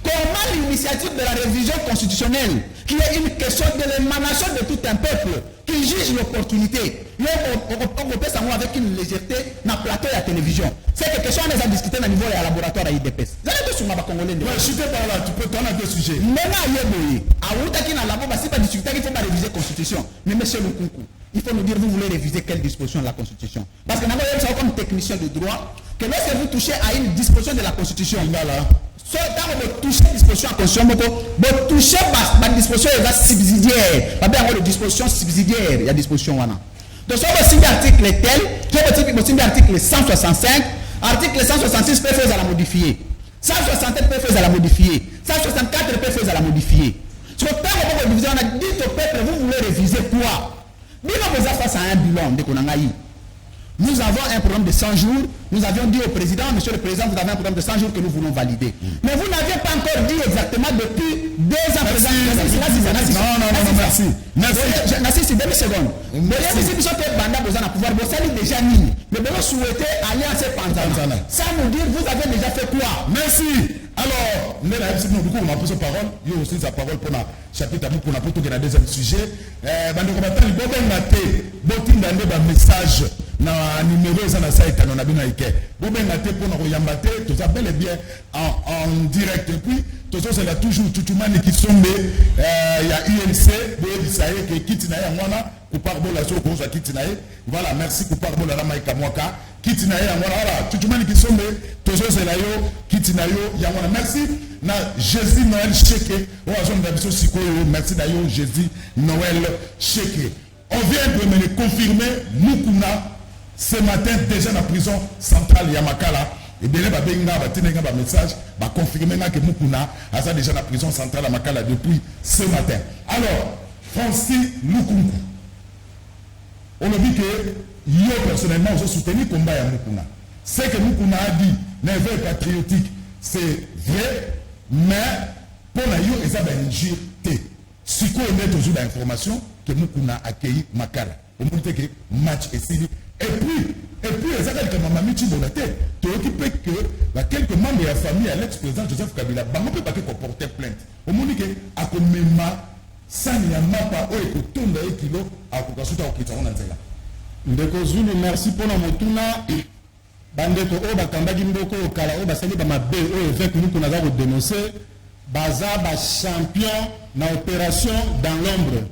Comment l'initiative de la révision constitutionnelle, qui est une question de l'émanation de tout un peuple, qui juge l'opportunité, on peut savoir avec une légèreté dans le plateau de la télévision. C'est quelque chose qu'on a discuté au niveau du laboratoire à IDPS. Vous allez sur ma congolais. Ouais, je suis par là, tu peux t'en avoir deux sujets. Maintenant, il y a labo, c'est pas discuter qu'il faut pas réviser la Constitution. Mais monsieur Lukunku, il faut nous dire, vous voulez réviser quelle disposition de la Constitution? Parce que nous avons comme technicien de droit, que lorsque vous touchez à une disposition de la Constitution, soit quand vous touchez la disposition de la Constitution, vous touchez la disposition subsidiaire. Il y a une disposition subsidiaire, il y a une disposition. Donc, si vous avez l'article tel, si vous avez l'article 165, article 166 peut faire à la modifier. 167 peut faire à la modifier. 164 peut faire à la modifier. Sur le temps où vous on a dit au peuple, vous voulez réviser quoi? Nous avons face à un bilan de Konangaï. Nous avons un programme de 100 jours. Nous avions dit au président, monsieur le président, vous avez un programme de 100 jours que nous voulons valider. Mais vous n'aviez pas encore dit exactement depuis 2 ans. Non, merci. Merci, c'est 2 secondes. Mais si vous avez banda besoin de pouvoir, vous allez déjà mis. Mais vous souhaitez aller à ces panzana. Ça nous dire, vous avez déjà fait quoi? Merci. Alors, nous on a pris sa parole. Il y a aussi sa parole pour le chapitre pour le deuxième sujet. Message na numéro ça na site na bino ike bobenga te pour na yamba te to ça bel et bien en direct et puis to ça là toujours tutumani qui sombe il y a UNC boyebisaye que kitina ya mwana kuparbola so ko za kitina ye voilà merci kuparbola la maika mwaka kitina ya mwana voilà tutumani qui sombe to ça là yo kitina yo ya mwana merci na Jésus Noël Cheke o azon da biso sikoyo merci da yo Jésus Noël Cheke. On vient de me confirmer Mukuna ce matin déjà dans la prison centrale Yamakala. Et bien, il y a un message qui confirmer que Mukuna a déjà dans la prison centrale Yamakala depuis ce matin. Alors, Francis Lukungu, on a dit que yo personnellement, je soutenu le combat à Mukuna. Ce que Mukuna a dit, n'est pas patriotique, c'est vrai, mais pour la yo, ils ont une JT. Si on met toujours l'information que Mukuna a accueilli Makala. On dit que match est signé. Et puis, les gens qui ont mis Chibolate, tu occupé que quelques membres de la famille à l'ex-président Joseph Kabila, on peut pas porter plainte. On dit que à Komema, Sanyamapa, Oekotonda et Kilo, à Kokasuta Okitana Nzela. Ndeko Zulu, merci pour notre tourna. Bandeko Oba Kambagi Mboko, Kala Oba Sali Bamabe, évêque nous qu'on a dénoncé, Baza, champion dans l'opération dans l'ombre.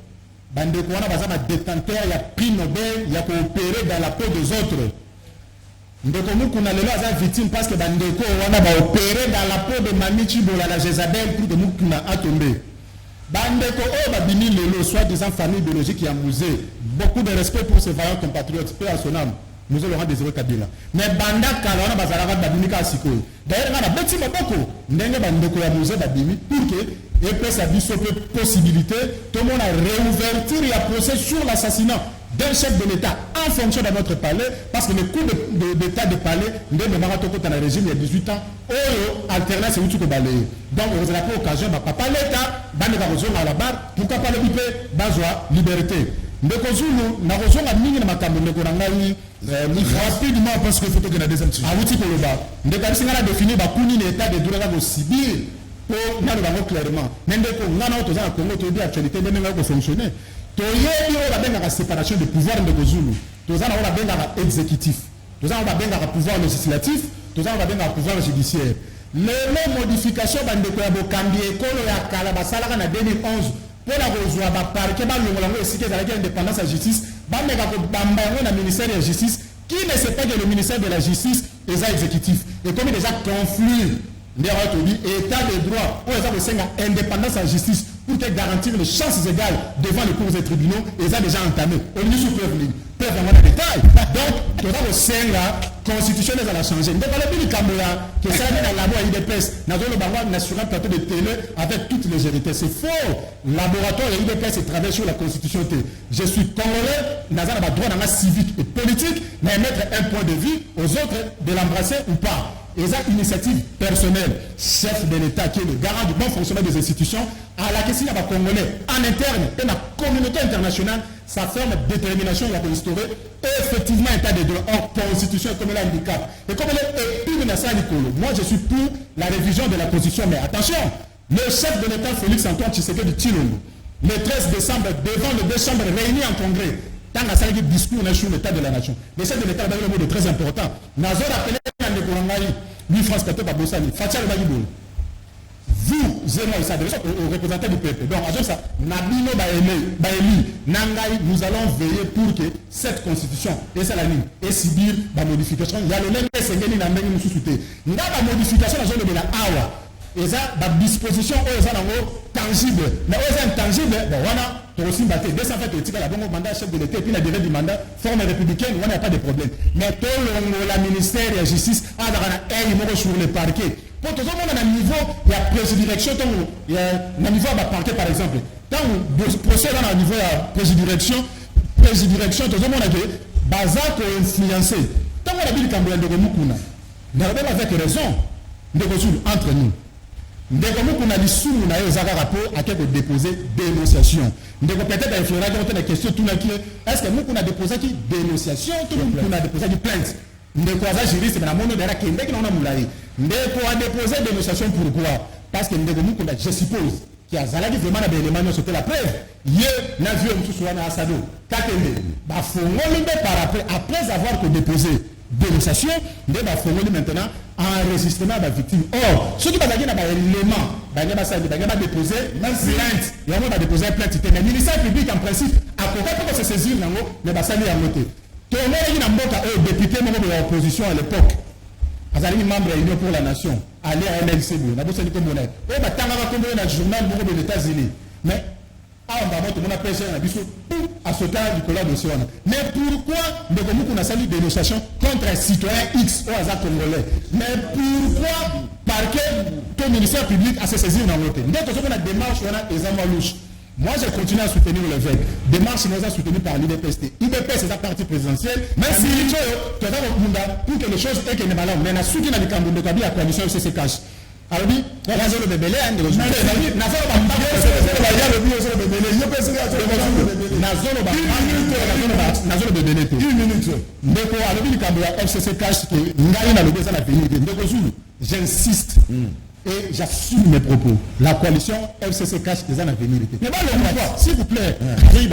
bandeko wana baza ba détenteur ya prix Nobel ya coopérer dans la peau des autres. Ndeko mukuna lelo aza victime parce que bandeko wana ba opérer dans la peau de Mamichi Bola la Jézabel pour que mukuna a tombé. Bandeko o babini lelo soi-disant famille biologique ya musée. Beaucoup de respect pour ces vaillants compatriotes, paix à son âme. Nous allons rendre Désiré Kabila. Mais banda kala wana bazalaka babini ka sikoyo. D'ailleurs ngana beti maboko ndenge bandeko ya musée babini pour que et puis ça dit possibilité tout le monde a réouverture et a procès sur l'assassinat d'un chef de l'État en fonction de notre palais parce que le coup d'état de palais n'est pas dans le régime il y a 18 ans alternance c'est où tu peux balayer donc vous avez l'occasion papa l'État à la barre pourquoi pas le pipé bazwa liberté ndeko zulu na kozonga mingi na makambo ndeko na ngai rapidement parce que faut que na deuxième sujet awuti koloba ndeko asinga définir bakuni l'état de droit de Sibir pour nous avons clairement même que nous avons tous en Congo tout dit actualité de nous fonctionner to yebi o la benga séparation de pouvoir de Zulu tous en la benga exécutif tous en la benga pouvoir législatif tous en la benga pouvoir judiciaire les modifications bande ko ya bokambi ekolo ya kala basala na 2011 pour la rejoindre ba parquet ba longolango esike za la indépendance à justice ba meka ko bamba na ministère de la justice qui ne sait pas que le ministère de la justice est exécutif et comme déjà conflit état de droit où ils ont besoin d'indépendance en justice pour garantir les chances égales devant les cours et tribunaux et ça déjà entamé au lieu de peuvent avoir des détails donc tu as besoin la constitution les a changé donc le but du Cameroun que ça dans la loi IDPS dans le banque national plateau de télé avec toutes les vérités c'est faux laboratoire IDPS se travaille sur la constitution je suis congolais dans un droit dans la civique et politique mais mettre un point de vue aux autres de l'embrasser ou pas. Et ça, initiative personnelle, chef de l'État qui est le garant du bon fonctionnement des institutions, à la question des Congolais en interne et dans la communauté internationale, sa ferme détermination il a instauré effectivement état de droit en constitution comme le handicap. Et comme elle est plus menaçante, moi je suis pour la révision de la constitution, mais attention, le chef de l'État Félix Antoine Tshisekedi Tshilombo, le 13 décembre, devant les deux chambres réunies en congrès, dans la salle de discours sur l'état de la nation. Le chef de l'État a un mot de très important. Nazo rappelé lui France Kato Babosani, Fatia Bagibol. Vous, Zémo, ça déjà aux représentants du peuple. Donc, à ça, Nabino Baeli, Nangaï, nous allons veiller pour que cette constitution, et c'est la ligne, et Sibir, la modification, il y a le même Sengeni Nameni Moussouté. Nous avons la modification, la zone de la Awa. Et ça, la disposition, ils ont tangible. Mais ils sont intangible, bon, voilà. Aussi battu 200 fait la bonne mandat chef de l'État et puis la durée du mandat forme républicaine on n'a pas de problème mais tout le ministère de la justice a un sur le parquet pour tout le monde à niveau il y a présidirection il y a un niveau à parquet par exemple dans le procès à niveau de présidirection tout le monde a dit bazar pour influencer tant on a dit le Cameroun de Mukuna nous avons avec raison de entre nous. Ndeko mukuna lisulu na yo zaka rapport à quelque déposer dénonciation. Ndeko peut-être influera quand on a question tout qui est-ce que mukuna déposer qui dénonciation tout mukuna déposer qui plainte. Ndeko aza juriste na mono dera kende ki na mulai. Ndeko a déposer dénonciation pourquoi? Parce que ndeko mukuna je suppose qui a zalaki vraiment na élément sur la preuve. Ye na vu msusu wana asado. Kakende ba fongoli après avoir déposé dénonciation, de la fournie maintenant enregistrement de la victime. Or, ceux qui ont un élément, ils vont déposer plainte. Ils vont déposer plainte. Mais le ministère public, en principe, à côté de se saisir, mais ça n'est pas noté. Tout le monde est député de l'opposition à l'époque. Ils sont membres de l'Union pour la Nation. Aller à MLC, ils ont dit que monnaie. Ils ont dit dans le journal des États-Unis. Mais on a prêché à ce temps du collègue de mais pourquoi nous avons sali dénonciation contre un citoyen X au hasard congolais? Mais pourquoi parquet ton ministère public a se saisi dans l'autre? Nous avons une démarche louche. Moi, je continue à soutenir l'évêque. Démarche nous a soutenu par l'IDPS. IDPS c'est la partie présidentielle. Mais si tu as pour que les choses aient une balance, mais on a soutenu la Cameroun de la coalition CCCH. Alors, la zone de Bébélé, j'insiste et j'assume mes propos. La coalition FCC cache des années à venir. Mais s'il vous plaît, il y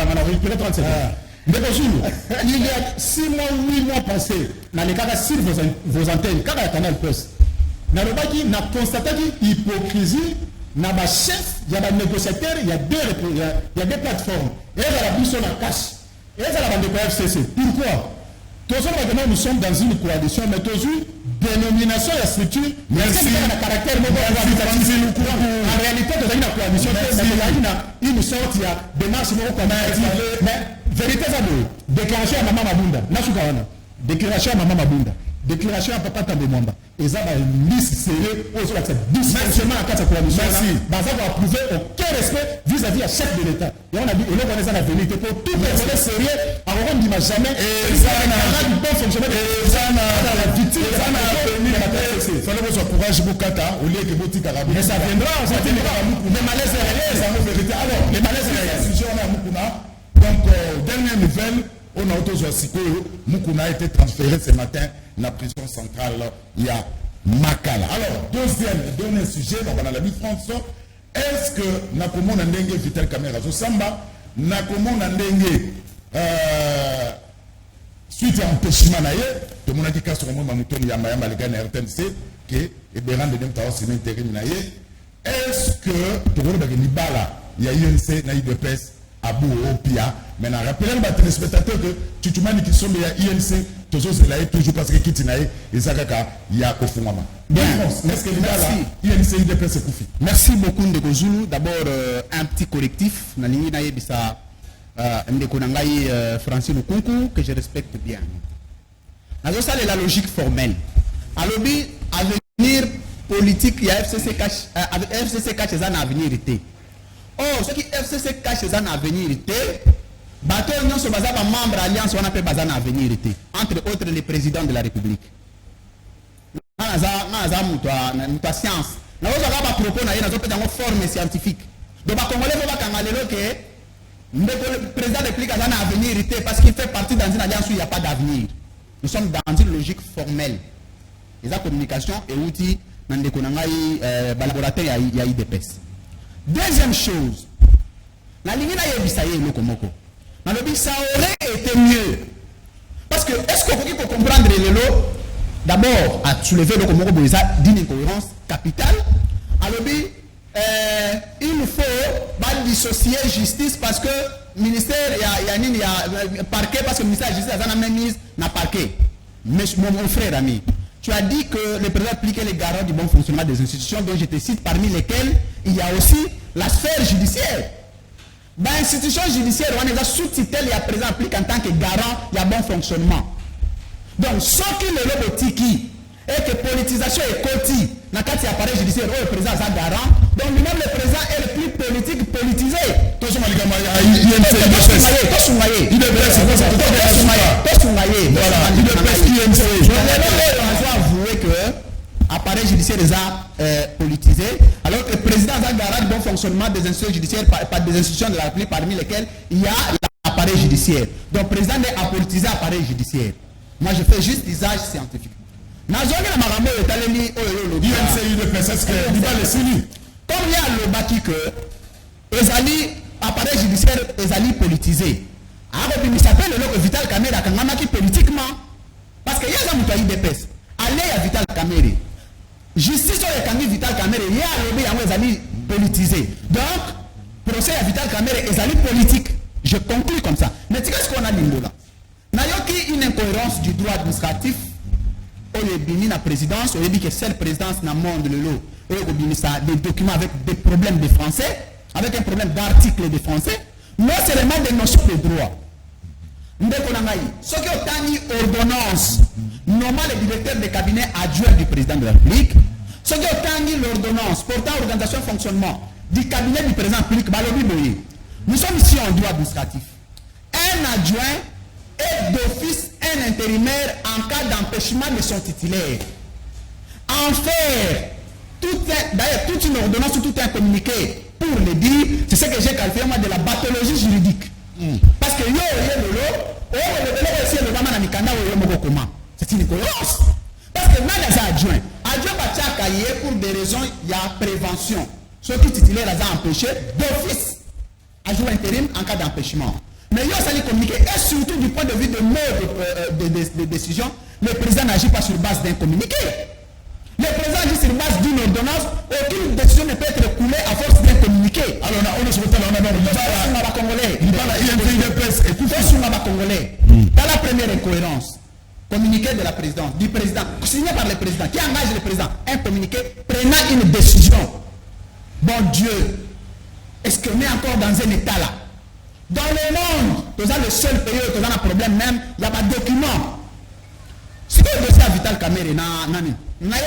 a 6 mois, 8 mois passés, dans les cas sur vos antennes, quand il y a Canal Plus, n'a constaté l'hypocrisie na ba chef, il y a des négociateurs, il y a des plateformes. Et la bise sur la cache. Et ça la bande de FCC. Pourquoi? Maintenant, nous sommes dans une coalition, mais toujours dénomination et structure. Merci. Le caractère qualitatif. En réalité, nous avons une coalition, mais il y a une sorte de démarche, mais vérité, ça déclaration à Maman Mabunda. Déclaration à Maman Mabunda. Déclaration à Papa Tambemwamba. Et ça va une liste serrée aux autres accès. Dysfonctionnement à cette coalition. Merci. Ça va prouver aucun respect vis-à-vis à chef de l'État. Et on a dit, et là, on est dans la vérité. Pour tout personne sérieux, alors on ne dit jamais. Et ça n'a du bon fonctionnement. Et ça n'a la victime. Et ça n'a venu. Il fallait que soit courage Boukata, au lieu que Bouti Karabou. Mais ça viendra, ça viendra. Les malaises réels, ça nous vérité. Alors, les malaises réels. Donc, dernière nouvelle. On a autorisé Moukouna a été transféré ce matin dans la prison centrale, il y a Makala. Alors, deuxième sujet, on va la vie France. Est-ce que Nakomo Nandenge Vital Kamera Samba, Nakomo Nandenge suite à empêchement, tout le monde a dit qu'à ce moment, Mamoutoni Yamayama, les gars de RTNC, que Eberan de Nemtao Simen Terim est-ce que tout le monde a dit il y a INC, Naïdepes, Abou Opia. Maintenant, rappelez les téléspectateurs que Tutumani qui sont les INC, toujours parce que Kitinaï et Zakaka, il y a Kofumama. Bien, merci. INC, IDP, c'est Koufi. Merci beaucoup, Ndeko Zulu. D'abord, un petit correctif. Nalingi Naye Bisa Ndeko Nangaï Francine Okunku, que je respecte bien. Ça, c'est la logique formelle. À l'objet, avenir politique, il y a FCC cache, c'est un avenir. Or, ce qui FCC cache, c'est un avenir. Bateau Union se base à membre alliance, on appelle Bazan avenir. Entre autres, les présidents de la République. Nous avons science. Nous avons propos une forme scientifique. Donc, les Congolais vont que le président de la République a un avenir parce qu'il fait partie dans une alliance où il n'y a pas d'avenir. Nous sommes dans une logique formelle. La communication et outils dans les laboratoires, il y a IDPS. Deuxième chose, la ligne n'a le Komoko. Ça aurait été mieux. Parce que, est-ce qu'on peut comprendre les lots? D'abord, à soulever le Komoko d'une incohérence capitale. Alors, il nous faut dissocier justice parce que le ministère, il y a parquet, parce que le ministère de la justice a même mise dans le parquet. Mais mon frère ami, tu as dit que le président appliquait les garants du bon fonctionnement des institutions, dont je te cite, parmi lesquelles il y a aussi la sphère judiciaire. Dans l'institution judiciaire, on est sous-titré, il y a président applique en tant que garant, il y a bon fonctionnement. Donc, ce qui le lobotiki et que politisation est cotie, dans le cas de l'appareil judiciaire, le président est un garant, donc lui-même le président est le plus politique politisé. Avouer que l'appareil judiciaire est politisé, alors que le président a un garant du bon fonctionnement des institutions judiciaires, par des institutions de la République parmi lesquelles il y a l'appareil judiciaire. Donc le président est apolitisé l'appareil judiciaire. Moi je fais juste usage scientifique. Comme il y a le bâti que l'appareil judiciaire est politisé, il s'appelle le Vital Kamera politiquement. Parce qu'il y a un IDPS. Allez à Vital Kamera. Justice sur les candidats Vital Kamera, il y a un lobby politisé. Donc, procès à Vital Kamera est politique. Je conclue comme ça. Mais tu sais ce qu'on a dit là? Il y a une incohérence du droit administratif. La présidence, on dit que c'est la présidence dans le monde de l'eau. Des documents avec des problèmes de français, avec un problème d'article de français, non seulement des notions de droit. Ce qui est une ordonnance, normalement le directeur de cabinet adjoint du président de la République, ce qui est l'ordonnance portant organisation et fonctionnement du cabinet du président de la République, nous sommes ici en droit administratif. Un adjoint est d'office un intérimaire en cas d'empêchement de son titulaire. En faire toute une ordonnance ou tout un communiqué pour le dire, c'est ce que j'ai qualifié moi de la pathologie juridique. Parce que c'est une incohérence. Parce que même les adjoints pour des raisons, il y a prévention. Ceux qui titulaires les ont empêchés d'office adjoint intérim en cas d'empêchement. Mais il y a aussi communiqué, et surtout du point de vue de mode de décision, le président n'agit pas sur base d'un communiqué. Le président agit sur base d'une ordonnance, aucune décision ne peut être coulée communiqué de la présidence, du président, signé par le président, qui engage le président, un communiqué prenant une décision. Bon Dieu, est-ce qu'on est encore dans un état là? Dans le monde, tu as le seul pays où tu as un problème même, il n'y a pas de document. Si tu as dossier à Vital Kamerhe, on a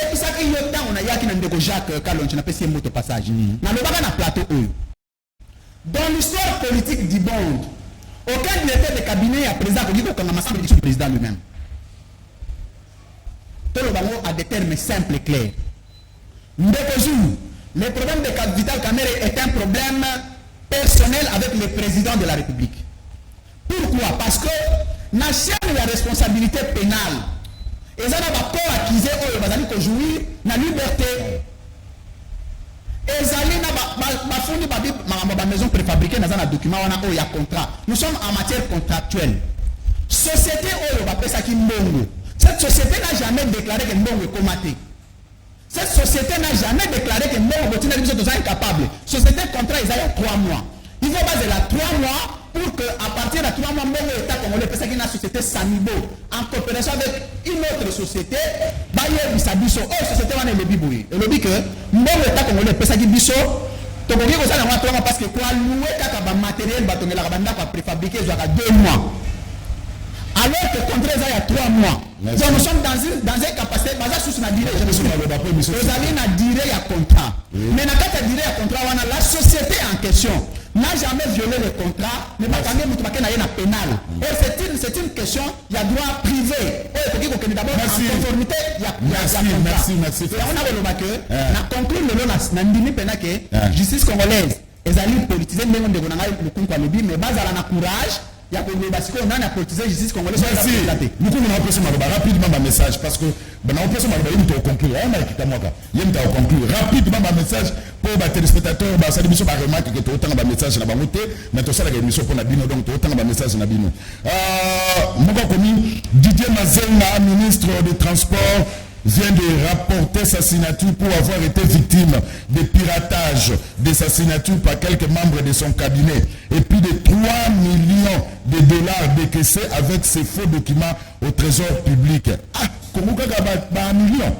Jacques Kalonji, on a fait un passage. On a plateau. Dans l'histoire politique du monde, aucun directeur de cabinet a président qui dit qu'on a massacré le président lui-même. Tout le monde a des termes simples et clairs. Le problème de Vital Kamerhe est un problème personnel avec le président de la République. Pourquoi? Parce que dans la responsabilité pénale, ils ont pas accusé de jouir de la liberté. Ils ont une maison préfabriquée dans un document où il y a contrat. Nous sommes en matière contractuelle. Société cette société n'a jamais déclaré que Mbongo est comaté. Cette société n'a jamais déclaré que Mbongo est incapable. Société contrat, ils ont 3 mois. Il faut baser là 3 mois pour qu'à partir de 3 mois, Mbongo État congolais, parce qu'il y a une société Sanibo en coopération avec une autre société, Bayer Bisabiso, société Wane Lobby. Et lobby que Mbongo État congolais, parce qu'il y a Biso, parce que quoi, louer kaka matériel, la banda préfabriqué, il y a 2 mois. Alors que contre il y a 3 mois. Donc nous sommes dans une capacité, sous la durée. Vous avez une durée, il y a contrat. Mais dans la durée, il y a contrat, la société en question n'a jamais violé le contrat, mais pas quand même pénal. C'est une question, il y a droit privé. D'abord, en conformité, il y a contrat. Merci. On a conclu que justice congolaise, les alliés politisés, mais on a courage. Il y a un politisé justice congolaise. Merci. Nous avons rapidement un message parce que nous avons conclu. Il y a conclu rapidement un message pour les téléspectateurs. Ça l'émission va remarquer que tu as autant de messages dans la montée, mais tu as aussi l'émission pour Nabino, donc tu as autant de messages dans Nabino. Didier Mazenga, ministre des Transports, vient de rapporter sa signature pour avoir été victime de piratage de sa signature par quelques membres de son cabinet et puis de 3 millions de dollars décaissés avec ces faux documents au trésor public. Ah, comment un million?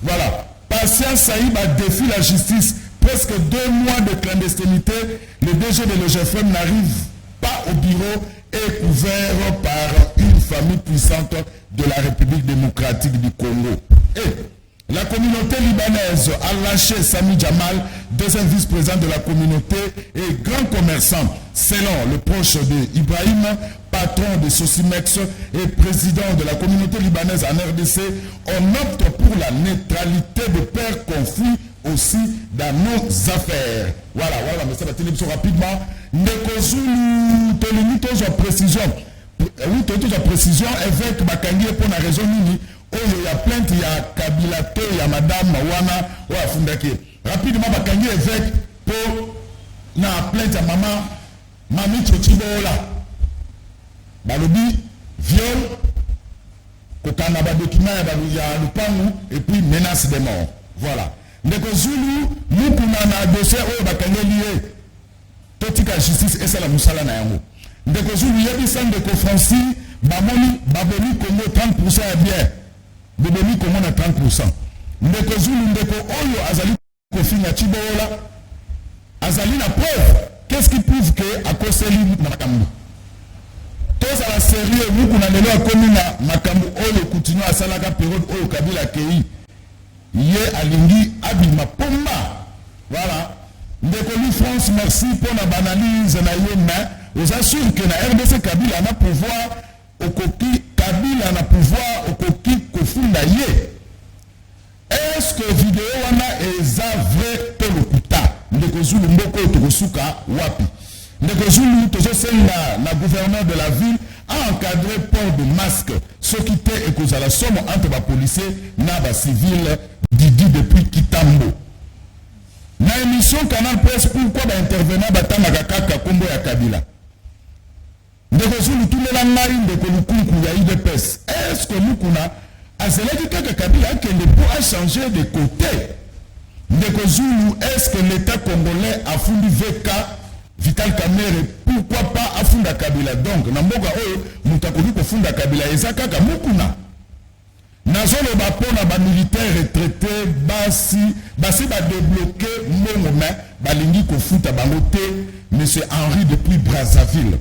Voilà. Patient Saïb a défié la justice. Presque 2 mois de clandestinité, le DG de l'OGFM n'arrive pas au bureau et couvert par une famille puissante de la République démocratique du Congo. Et la communauté libanaise a lâché Sami Jamal, deuxième vice-président de la communauté et grand commerçant, selon le proche de Ibrahim, patron de Sosimex et président de la communauté libanaise en RDC. On opte pour la neutralité de pairs conflits aussi dans nos affaires. Voilà, mais ça va télévision rapidement. Nekozulu, Tolimitos en précision. Oui, Tolimitos en précision, évêque Bakangi pour la raison nini. Oh, il y a plainte, il y a Kabila, il y a Madame Wana, ou à Fundaki. Rapidement, Bakangi évêque pour la plainte à maman, Mami Tchochibola. Balobi, viol, Kokanaba document, il y a le pangu, et puis menace de mort. Voilà. Ndeko Zulu, nous kuna dossier au Bakangi lié. Totika justice et c'est la Moussala na yango. Ndeko Zulu, yebi san de Franci, Baboni Congo 30% est bien. Baboni Congo na 30%. Ndeko Zulu, Ndeko Oyo, Azali Kofi na Chibola. Azali na preuve. Qu'est-ce qui prouve que à cause de lui na Makambu? Tous à la sérieux, nous kuna lelo a commis na Makambu Oyo continue à Salaka période Oyo Kabila Kei. Yé Alingi Abima Pomba. Voilà. Ndeko France, merci pour la banalise na yéma. Vous assure que la RDC Kabila a pouvoir au coquille, Kabila a pouvoir au coquille Kofunda yé. Est-ce que vidéo wana eza vrai pour le kuta? Ndeko Zulu mboko tokosuka wapi? Ndeko Zulu tozosenga na gouverneur de la ville a encadré port de masque. Ce qui était et cause à la somme entre les policiers na ba civil Didi depuis Kitambo. Na émission Canal Presse, pourquoi intervenant batanga kaka kombo ya Kabila? Ndeko Zulu tulela ngai ndeko lukunku ya IDPS. Est-ce que nous kuna azelaki kaka Kabila que le pour a changé de côté? Ndeko Zulu, est-ce que l'État congolais a fondé VK Vital Kamerhe? Pourquoi pas a fondé Kabila? Donc na mboka oyo mutakoki ko fondé Kabila ezaka kaka mukuna. nazoloba mpona bamilitaire retraité basi badébloqué mbongo me balingi kofuta bango te monsieur Henri depuis Brazzaville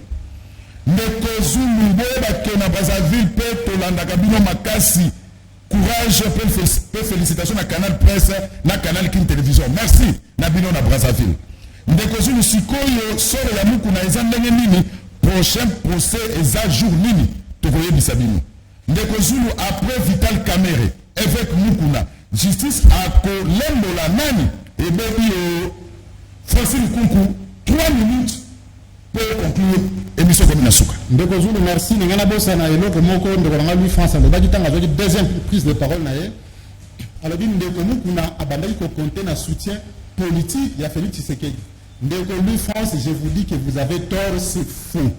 ndeko Zulu boyebake na Brazzaville mpe tolandaka bino makasi courage pe félicitations na Canal Presse na Canal King Télévision merci na bino na Brazzaville ndeko Zulu sikoyo solo ya mukuna eza ndenge nini prochain procès eza jour nini tokoyebisa bino ndeko Zulu après Vital Kamerhe évêque mukuna justice akolembola nani ebebi Francis Nkunku 3 minutes pour conclure émission comme na suka ndeko Zulu merci ningana bosa na eloko moko ndeko nga Louis France le baki tanga zoki deuxième prise de parole na ye alors bi ndeko mukuna abandaki ko compter na soutien politique ya Félix Tshisekedi ndeko Louis France je vous dis que vous avez tort c'est faux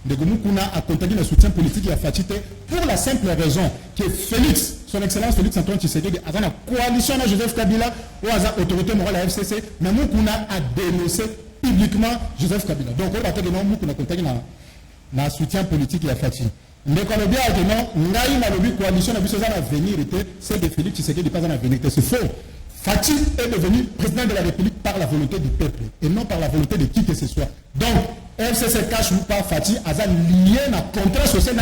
ndeko mukuna a contacté le soutien politique ya Fatite pour la simple raison que Félix son excellence Félix Antoine Tshisekedi a la coalition de Joseph Kabila ou à autorité morale à FCC mais mukuna a dénoncé publiquement Joseph Kabila. Donc, on va te donner un contacté dans soutien politique et à Fatih. Mais quand on dit que non, la coalition a venir c'est de Félix Tshisekedi pas en avenir. C'est faux. Fatih est devenu président de la République par la volonté du peuple et non par la volonté de qui que ce soit. Donc, FCC cache ou pas Fatih a lié un contrat social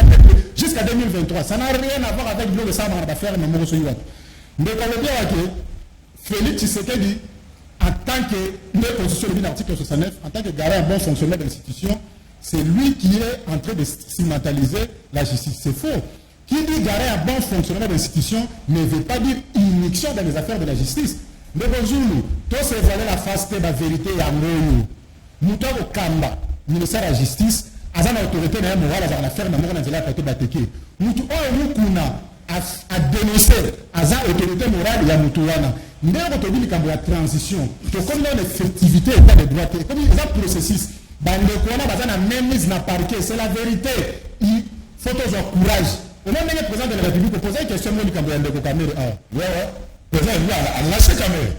jusqu'à 2023. Ça n'a rien à voir avec le ça va faire mais mon soyou. Mais quand on dit que Félix Tshisekedi en tant que le constitution de l'article 69, en tant que garant un bon fonctionnaire de l'institution, c'est lui qui est en train de stigmatiser la justice. C'est faux. Qui dit garant un bon fonctionnaire de l'institution ne veut pas dire immixtion dans les affaires de la justice. Mais bonjour, tout se voiler la face de la vérité à nous. Nous sommes au Kamba, ministère de la justice, à l'autorité de la morale, à l'affaire de la morale, à l'affaire de nous a dénoncé à l'autorité morale et à Moutouana. Nous avons la transition. Comme l'effectivité état de droit, comme il y a un processus, c'est la vérité. Il faut avoir courage. Au même le président de la République pose une question de Caméra. Oui, président a lâché Caméra.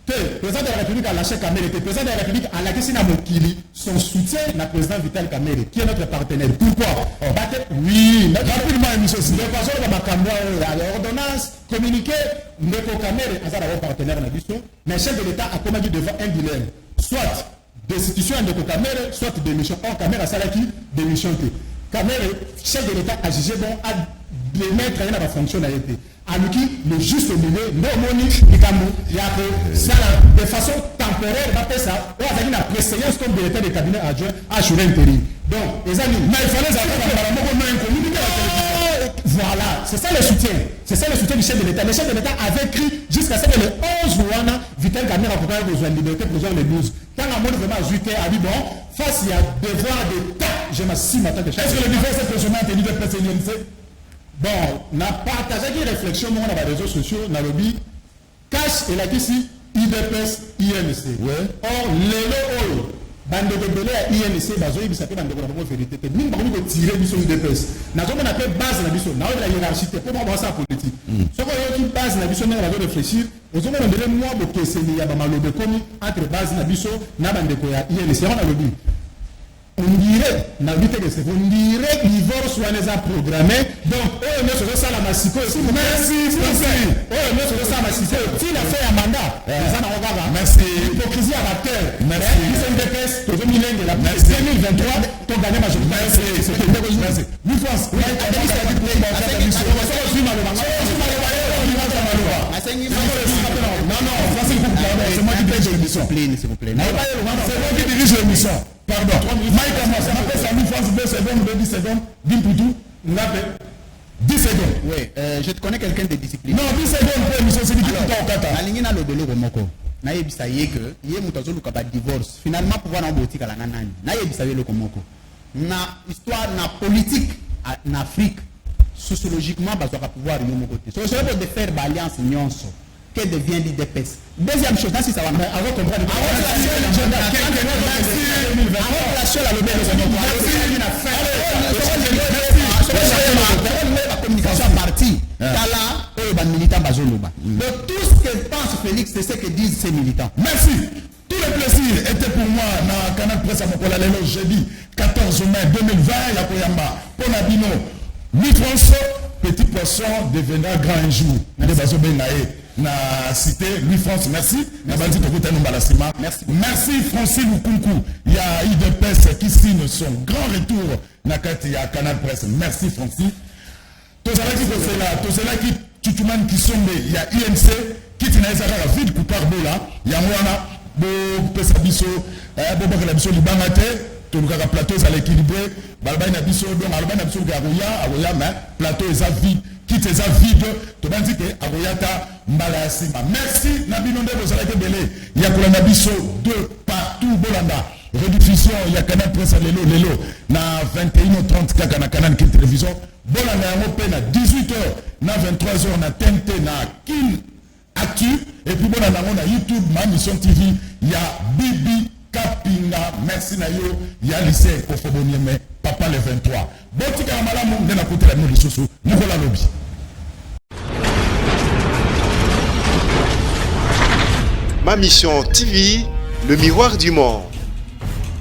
Le président de la République a lâché Caméra. Le président de la République a lâché Sinamokili son soutien à président Vital Kamerhe, qui est notre partenaire. Pourquoi? Oui, rapidement, émission. De façon, l'ordonnance communiquée, Ndeko Kamerhe a un partenaire dans l'histoire, mais le chef de l'État a commandé devant un dilemme. Soit destitution de Kamerhe, soit démission. Or, Kamerhe a salaki démission. Kamerhe, chef de l'État, a jugé bon à les mettre dans la fonction à été. Aluki, le juste milieu, non de façon temporaire, ça, on a une préséance comme directeur de cabinet adjoint à assurer intérim. Donc, les amis, mais il fallait voilà, c'est ça le soutien. C'est ça le soutien du chef de l'État. Le chef de l'État avait écrit jusqu'à ce que le 11 Rwanda, Vital Kamerhe a besoin de liberté pour le 12. Quand la mode vraiment ajouté, a dit bon, face il y a devoir d'État, je m'assume en tant que chef. Est-ce que le divorce est personnel tenu de préséance? Bon, on a partagé des réflexions dans les réseaux sociaux, dans le lobby, cash et la ici, IDPS, INC. Or, les bande de belé à INC, bazoï, ça peut bande de vérité. Nous, on va tirer du son IDPS. Nous avons appelé base la mission, nous avons la hiérarchie, pour moi, ça politique. Ce qu'on a une base la mission, nous avons réfléchir. Nous avons donné moi, que c'est il y a malobé comme entre base la mission, nous avons de INC, on a le lobby. On dirait, on dirait que l'Ivor soit les a programmés. Donc, on est sur ça la massico. Merci, merci. On est sur ça la massico. S'il a fait un mandat, merci. L'hypocrisie à la terre. Merci. Merci. 2023, tu as gagné majorité. Merci. Merci. Nous France. Non, c'est moi qui dirige l'émission. S'il vous plaît. C'est moi qui dirige l'émission. Pardon. Mike Amos, on appelle ça 1000 francs, 2 secondes, 10 secondes. Bim Poutou, on appelle 10 secondes. Oui, je te connais quelqu'un de discipliné. Non, 10 secondes pour l'émission, c'est lui qui est au Qatar. La ligne n'a l'obélo Romoko. Naïbisa yeke, yé moutazo lukaba divorce. Finalement, pouvoir en boutique à la nanani. Naïbisa yé le Komoko. Na histoire, na politique en Afrique, sociologiquement, bah, ça va pouvoir y mon côté. C'est pour de faire alliance nyonso. Qu'elle devient l'IDPS. Deuxième chose, si ça va. Mais avant comprendre. La communication partie. Kala, militant Bazoloba. Donc tout ce que pense Félix, c'est ce que disent ces militants. Merci. Tout le plaisir était pour moi dans le canal Presse à Mokola Lelo jeudi 14 mai 2020 à Koyamba. Pour Nabino, 1000 francs. petit poisson deviendra grand un jour. Na cité Louis France, merci. Merci Francis Lukunku. Il y a IDPS qui signe son grand retour na kati ya Canal Presse. Merci Francis. Tozalaki Tutuman qui sombe, il y a INC qui tina ezaka vide coupard bola. Ya mwana bo pesa biso bo bakela biso libanga te. Tolukaka plateau ça l'équilibré. Balba na biso donc alba na biso ga aroya mais plateau eza vide. Quitte eza vide. To banzi ke aroyata mbala sima. Merci Nabino Nde bozalaki belé. Ya kolanda biso de partout Bolanda. Rediffusion il y a Canal Presse lelo na 21h30 kaka na Canal Kin Télévision. Bolanda yango pe na 18h na 23h na TNT na Kin Actu et puis Bolanda yango na YouTube ma mission TV il y a Bibi Kapinga merci na yo ya lycée Kofobonieme papa le 23. Botika malamu ndena kutela mo lisusu mukola lobi. Ma mission TV, le miroir du monde.